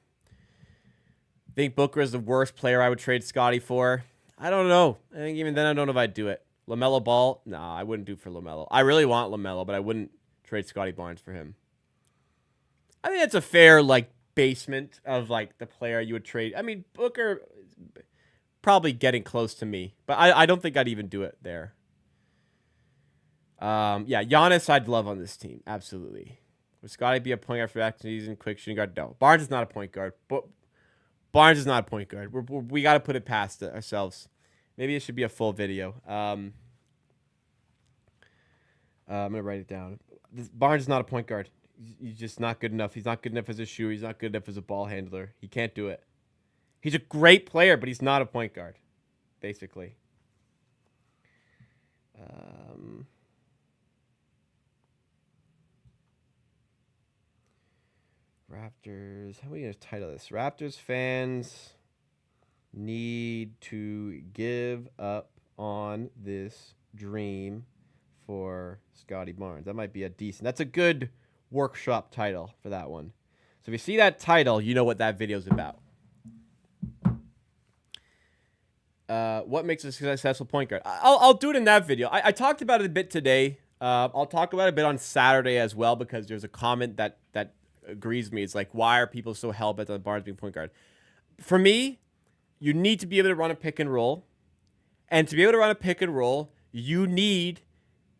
S1: I think Booker is the worst player I would trade Scottie for. I don't know. I think even then I don't know if I'd do it. LaMelo Ball? Nah, I wouldn't do for LaMelo. I really want LaMelo, but I wouldn't trade Scottie Barnes for him. I think that's a fair basement of the player you would trade. I mean, Booker probably getting close to me, but I don't think I'd even do it there. Yeah, Giannis I'd love on this team. Absolutely. Would Scottie be a point guard for that season? Quick shooting guard? No. Barnes is not a point guard. Barnes is not a point guard. We got to put it past ourselves. Maybe it should be a full video. I'm going to write it down. Barnes is not a point guard. He's just not good enough. He's not good enough as a shooter. He's not good enough as a ball handler. He can't do it. He's a great player, but he's not a point guard, basically. Raptors. How are we going to title this? Raptors fans need to give up on this dream for Scottie Barnes. That might be that's a good workshop title for that one. So if you see that title, you know what that video's about. What makes a successful point guard? I'll do it in that video. I talked about it a bit today. I'll talk about it a bit on Saturday as well because there's a comment that agrees with me. It's why are people so hell-bent on Barnes being point guard? For me, you need to be able to run a pick and roll. And to be able to run a pick and roll, you need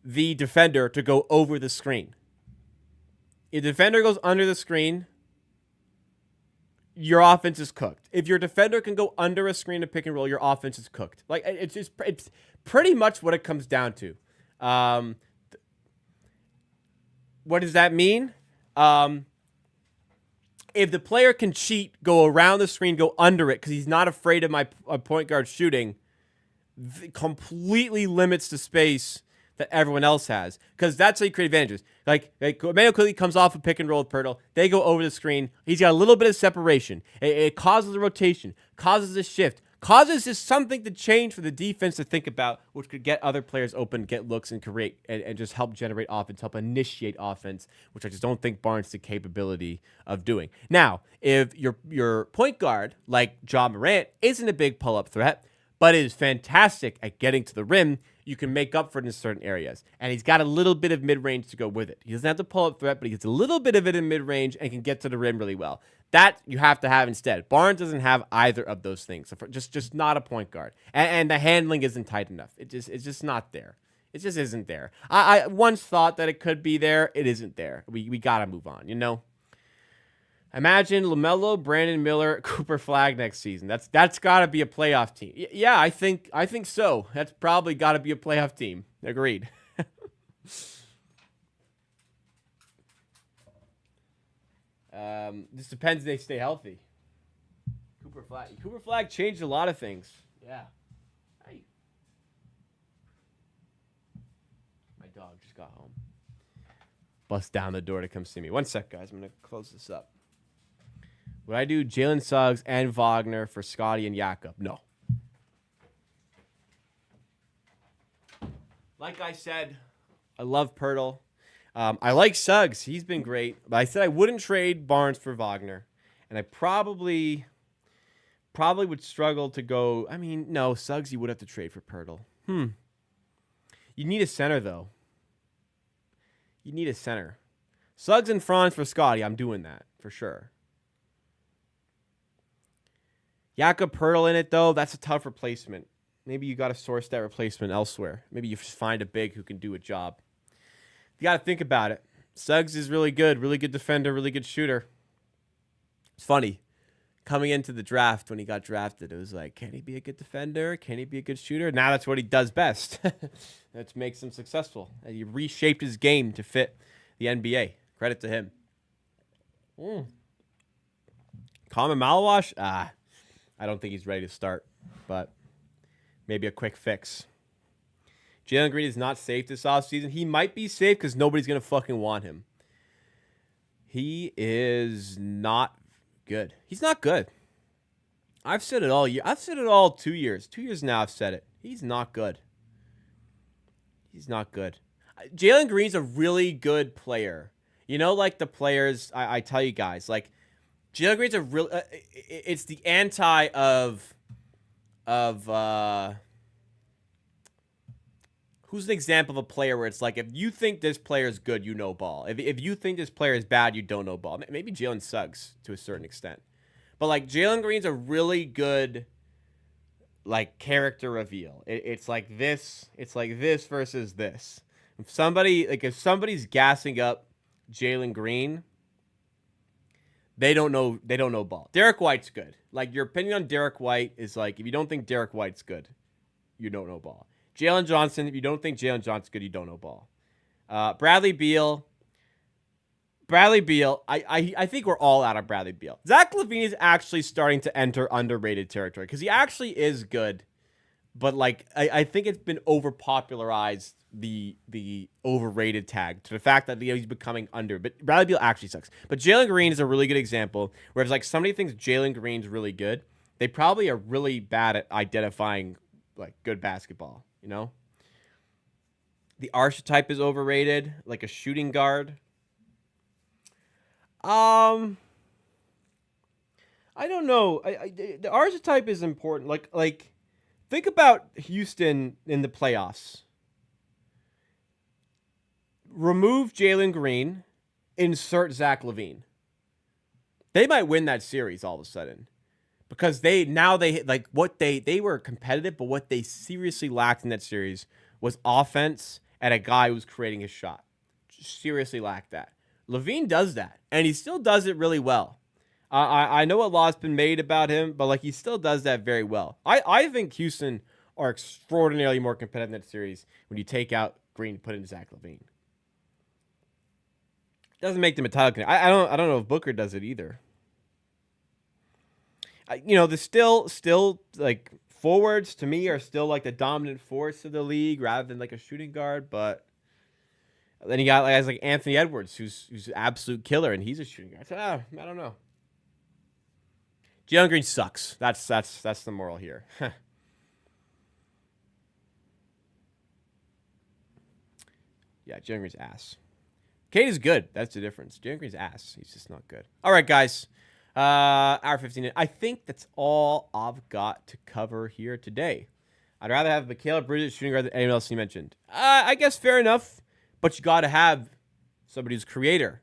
S1: the defender to go over the screen. If the defender goes under the screen, your offense is cooked. If your defender can go under a screen to pick and roll, your offense is cooked. It's pretty much what it comes down to. What does that mean? If the player can cheat, go around the screen, go under it because he's not afraid of my point guard shooting, completely limits the space that everyone else has because that's how you create advantages. Mayo quickly comes off a pick and roll with Pirtle. They go over the screen. He's got a little bit of separation. It causes a rotation, causes a shift, causes just something to change for the defense to think about, which could get other players open, get looks, and create and just help generate offense, help initiate offense, which I just don't think Barnes has the capability of doing. Now, if your point guard, like Ja Morant, isn't a big pull-up threat, but is fantastic at getting to the rim, you can make up for it in certain areas. And he's got a little bit of mid-range to go with it. He doesn't have the pull-up threat, but he gets a little bit of it in mid-range and can get to the rim really well. That you have to have instead. Barnes doesn't have either of those things. So just not a point guard. And the handling isn't tight enough. It's just not there. It just isn't there. I once thought that it could be there. It isn't there. We got to move on, you know? Imagine LaMelo, Brandon Miller, Cooper Flag next season. That's got to be a playoff team. Yeah, I think so. That's probably got to be a playoff team. Agreed. This depends if they stay healthy. Cooper Flag changed a lot of things. Yeah. Hey. My dog just got home. Bust down the door to come see me. One sec, guys. I'm going to close this up. Would I do Jalen Suggs and Wagner for Scottie and Jakob? No. Like I said, I love Pirtle. I like Suggs. He's been great. But I said I wouldn't trade Barnes for Wagner. And I probably would struggle to go. I mean, no, Suggs you would have to trade for Pirtle. You need a center, though. You need a center. Suggs and Franz for Scottie. I'm doing that for sure. Jakob Pirtle in it, though, that's a tough replacement. Maybe you got to source that replacement elsewhere. Maybe you find a big who can do a job. You got to think about it. Suggs is really good defender, really good shooter. It's funny. Coming into the draft, when he got drafted, it was like, can he be a good defender? Can he be a good shooter? Now that's what he does best. That makes him successful. And he reshaped his game to fit the NBA. Credit to him. Common Malawash? I don't think he's ready to start, but maybe a quick fix. Jalen Green is not safe this offseason. He might be safe because nobody's going to fucking want him. He is not good. He's not good. I've said it all year. I've said it all 2 years. 2 years now I've said it. He's not good. He's not good. Jalen Green's a really good player. You know, like the players, I tell you guys, like, Jalen Green's a real. It's the anti of who's an example of a player where it's like, if you think this player is good, you know ball. If you think this player is bad, you don't know ball. Maybe Jalen Suggs to a certain extent, but like Jalen Green's a really good like character reveal. It's like this. It's like this versus this. If somebody's gassing up Jalen Green, they don't know ball. Derek White's good. Like, your opinion on Derek White is like, if you don't think Derek White's good, you don't know ball. Jalen Johnson, if you don't think Jalen Johnson's good, you don't know ball. Bradley Beal, I think we're all out of Bradley Beal. Zach LaVine is actually starting to enter underrated territory because he actually is good, but like I think it's been overpopularized, the overrated tag, to the fact that he's becoming under. But Bradley Beal actually sucks. But Jalen Green is a really good example where if like somebody thinks Jalen Green's really good, they probably are really bad at identifying like good basketball, you know? The archetype is overrated, like a shooting guard. I don't know. The archetype is important. Like think about Houston in the playoffs. Remove Jalen Green, insert Zach LaVine. They might win that series all of a sudden. Because they were competitive, but what they seriously lacked in that series was offense and a guy who was creating his shot. Just seriously lacked that. LaVine does that, and he still does it really well. I know a lot's been made about him, but like he still does that very well. I think Houston are extraordinarily more competitive in that series when you take out Green and put in Zach LaVine. Doesn't make them a title contender. I don't know if Booker does it either. You know, the still like forwards to me are still like the dominant force of the league rather than like a shooting guard. But then you got guys like Anthony Edwards, who's an absolute killer, and he's a shooting guard. So, I don't know. Jalen Green sucks. That's the moral here. Yeah, Jalen Green's ass. Cade is good. That's the difference. Jalen Green's ass. He's just not good. All right, guys. Hour 15. I think that's all I've got to cover here today. I'd rather have Mikal Bridges shooting guard than anyone else you mentioned. I guess fair enough, but you got to have somebody who's creator.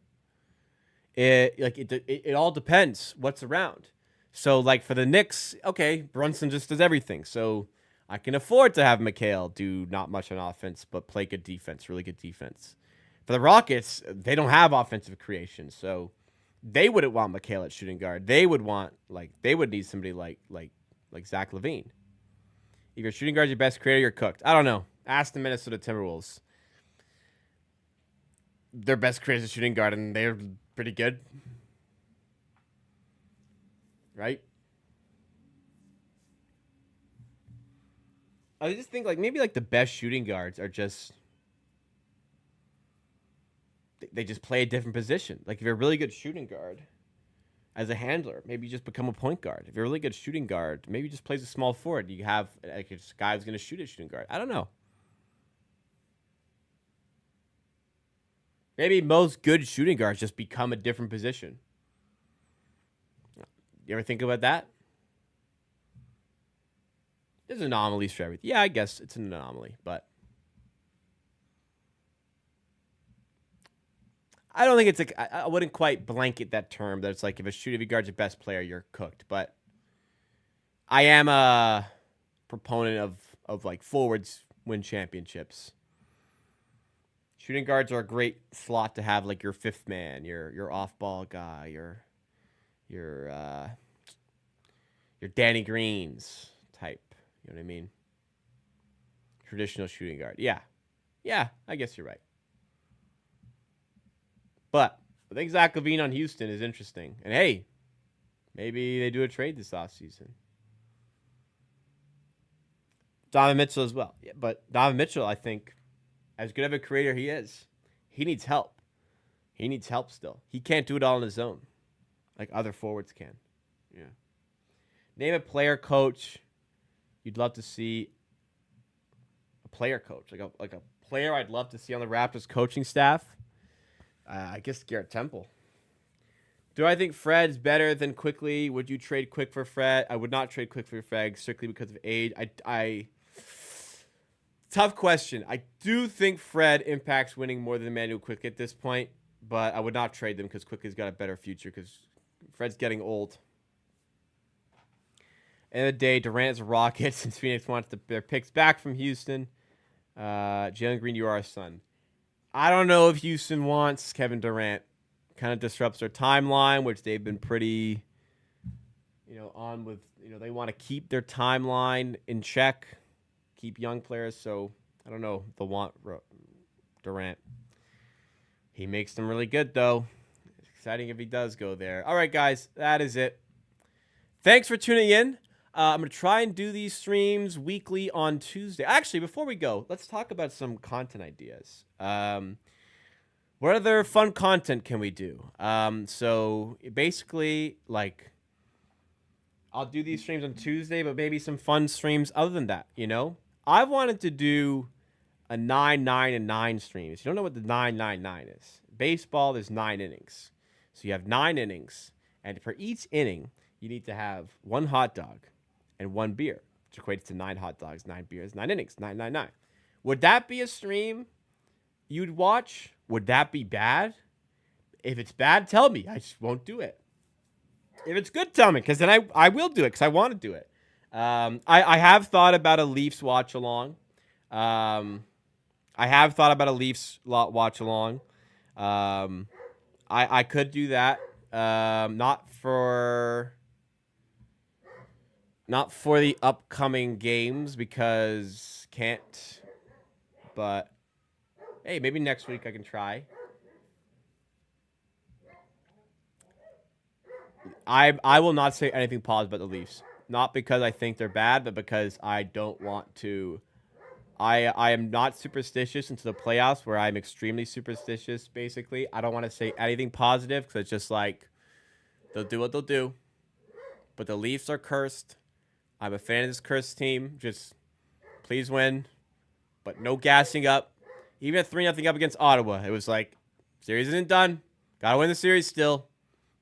S1: It all depends what's around. So like for the Knicks, okay, Brunson just does everything. So I can afford to have Mikal do not much on offense, but play good defense, really good defense. For the Rockets, they don't have offensive creation, so they wouldn't want Mikal at shooting guard. They would need somebody like Zach LaVine. If your shooting guard's your best creator, you're cooked. I don't know. Ask the Minnesota Timberwolves. Their best creator is a shooting guard, and they're pretty good. Right? I just think maybe the best shooting guards are just... They just play a different position. Like, if you're a really good shooting guard as a handler, maybe you just become a point guard. If you're a really good shooting guard, maybe you just plays a small forward. You have a guy who's going to shoot at shooting guard. I don't know. Maybe most good shooting guards just become a different position. You ever think about that? There's anomalies for everything. Yeah, I guess it's an anomaly, but... I don't think it's I wouldn't quite blanket that term that it's like if a shooting guard's your best player, you're cooked. But I am a proponent of like forwards win championships. Shooting guards are a great slot to have, like your fifth man, your off ball guy, your Danny Greens type. You know what I mean? Traditional shooting guard. Yeah. Yeah, I guess you're right. But I think Zach LaVine on Houston is interesting. And hey, maybe they do a trade this offseason. Donovan Mitchell as well. Yeah, but Donovan Mitchell, I think, as good of a creator he is, he needs help. He needs help still. He can't do it all on his own like other forwards can. Yeah. Name a player coach you'd love to see. A player coach, like a player I'd love to see on the Raptors coaching staff. I guess Garrett Temple. Do I think Fred's better than Quickly? Would you trade Quick for Fred? I would not trade Quick for Fred strictly because of age. Tough question. I do think Fred impacts winning more than Emmanuel Quick at this point, but I would not trade them because Quickly's got a better future because Fred's getting old. End of the day, Durant is a Rocket since Phoenix wants their picks back from Houston. Jalen Green, you are a son. I don't know if Houston wants Kevin Durant. Kind of disrupts their timeline, which they've been pretty, on with. They want to keep their timeline in check, keep young players. So I don't know. They'll want Durant. He makes them really good, though. It's exciting if he does go there. All right, guys, that is it. Thanks for tuning in. I'm going to try and do these streams weekly on Tuesday. Actually, before we go, let's talk about some content ideas. What other fun content can we do? So basically, I'll do these streams on Tuesday, but maybe some fun streams other than that, I wanted to do a 9, 9, and 9 streams. You don't know what the 9, 9, 9 is. Baseball, there's 9 innings. So you have 9 innings, and for each inning, you need to have 1 hot dog and 1 beer, which equates to 9 hot dogs, 9 beers, 9 innings, 9, 9, 9. Would that be a stream you'd watch? Would that be bad? If it's bad, tell me. I just won't do it. If it's good, tell me, because then I will do it, because I want to do it. I have thought about a Leafs watch along. I could do that. Not for the upcoming games because can't. But hey, maybe next week I can try. I will not say anything positive about the Leafs. Not because I think they're bad, but because I don't want to. I am not superstitious into the playoffs where I'm extremely superstitious, basically. I don't want to say anything positive because it's just like they'll do what they'll do. But the Leafs are cursed. I'm a fan of this cursed team. Just please win, but no gassing up. Even at 3-0 up against Ottawa, it was like, series isn't done. Gotta win the series still,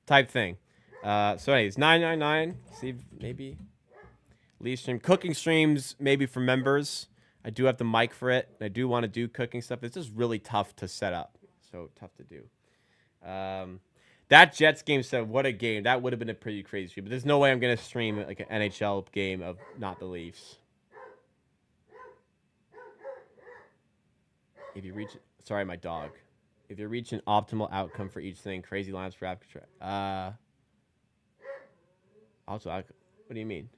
S1: type thing. So anyways, 999. See if maybe Leaf stream. Cooking streams maybe for members. I do have the mic for it. I do want to do cooking stuff. It's just really tough to set up. So tough to do. That Jets game said, what a game. That would have been a pretty crazy stream. But there's no way I'm going to stream like an NHL game of not the Leafs. If you reach, sorry, my dog. If you reach an optimal outcome for each thing, crazy lines for Raptor. Also, what do you mean?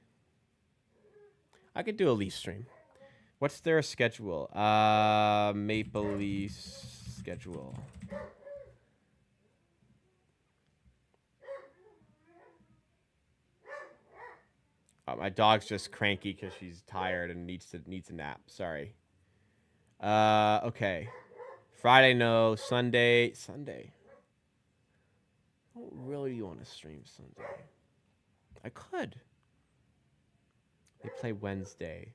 S1: I could do a Leafs stream. What's their schedule? Maple Leafs schedule. My dog's just cranky because she's tired and needs a nap. Sorry. Okay. Friday, no. Sunday. I don't really want to stream Sunday. I could. They play Wednesday.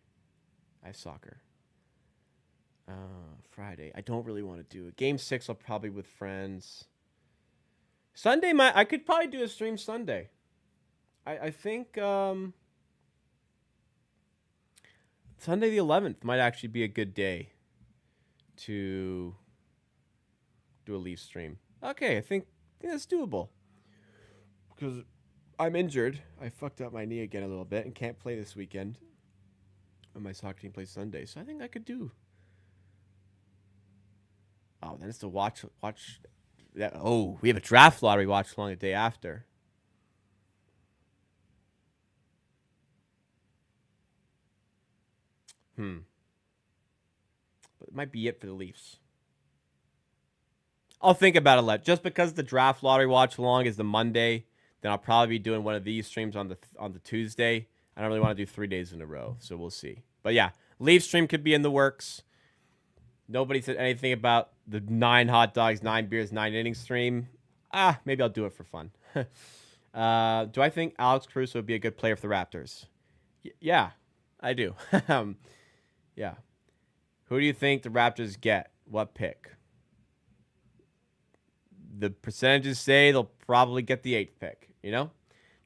S1: I have soccer. Friday. I don't really want to do it. Game 6, I'll probably with friends. Sunday, I could probably do a stream Sunday. I think Sunday the 11th might actually be a good day to do a Leaf stream. Okay, I think that's doable. Because I'm injured. I fucked up my knee again a little bit and can't play this weekend. And my soccer team plays Sunday, so I think I could do. Oh, then it's to watch that. Oh, we have a draft lottery watch along the day after. But it might be it for the Leafs. I'll think about it. Just because the draft lottery watch along is the Monday, then I'll probably be doing one of these streams on the Tuesday. I don't really want to do 3 days in a row, so we'll see. But yeah, Leaf stream could be in the works. Nobody said anything about the 9 hot dogs, 9 beers, 9 innings stream. Maybe I'll do it for fun. Do I think Alex Caruso would be a good player for the Raptors? Yeah, I do. Yeah. Who do you think the Raptors get? What pick? The percentages say they'll probably get the 8th pick, you know?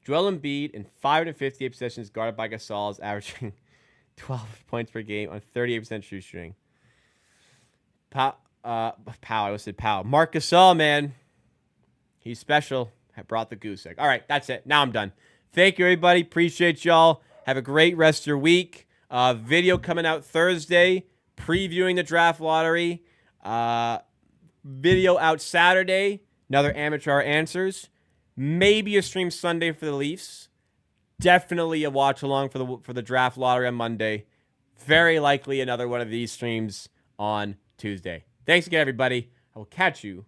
S1: Joel Embiid in 558 possessions guarded by Gasol is averaging 12 points per game on 38% true shooting. I almost said Powell. Marc Gasol, man. He's special. I brought the goose egg. All right, that's it. Now I'm done. Thank you, everybody. Appreciate y'all. Have a great rest of your week. Video coming out Thursday, previewing the draft lottery. Video out Saturday, another amateur answers. Maybe a stream Sunday for the Leafs. Definitely a watch along for the draft lottery on Monday. Very likely another one of these streams on Tuesday. Thanks again, everybody. I will catch you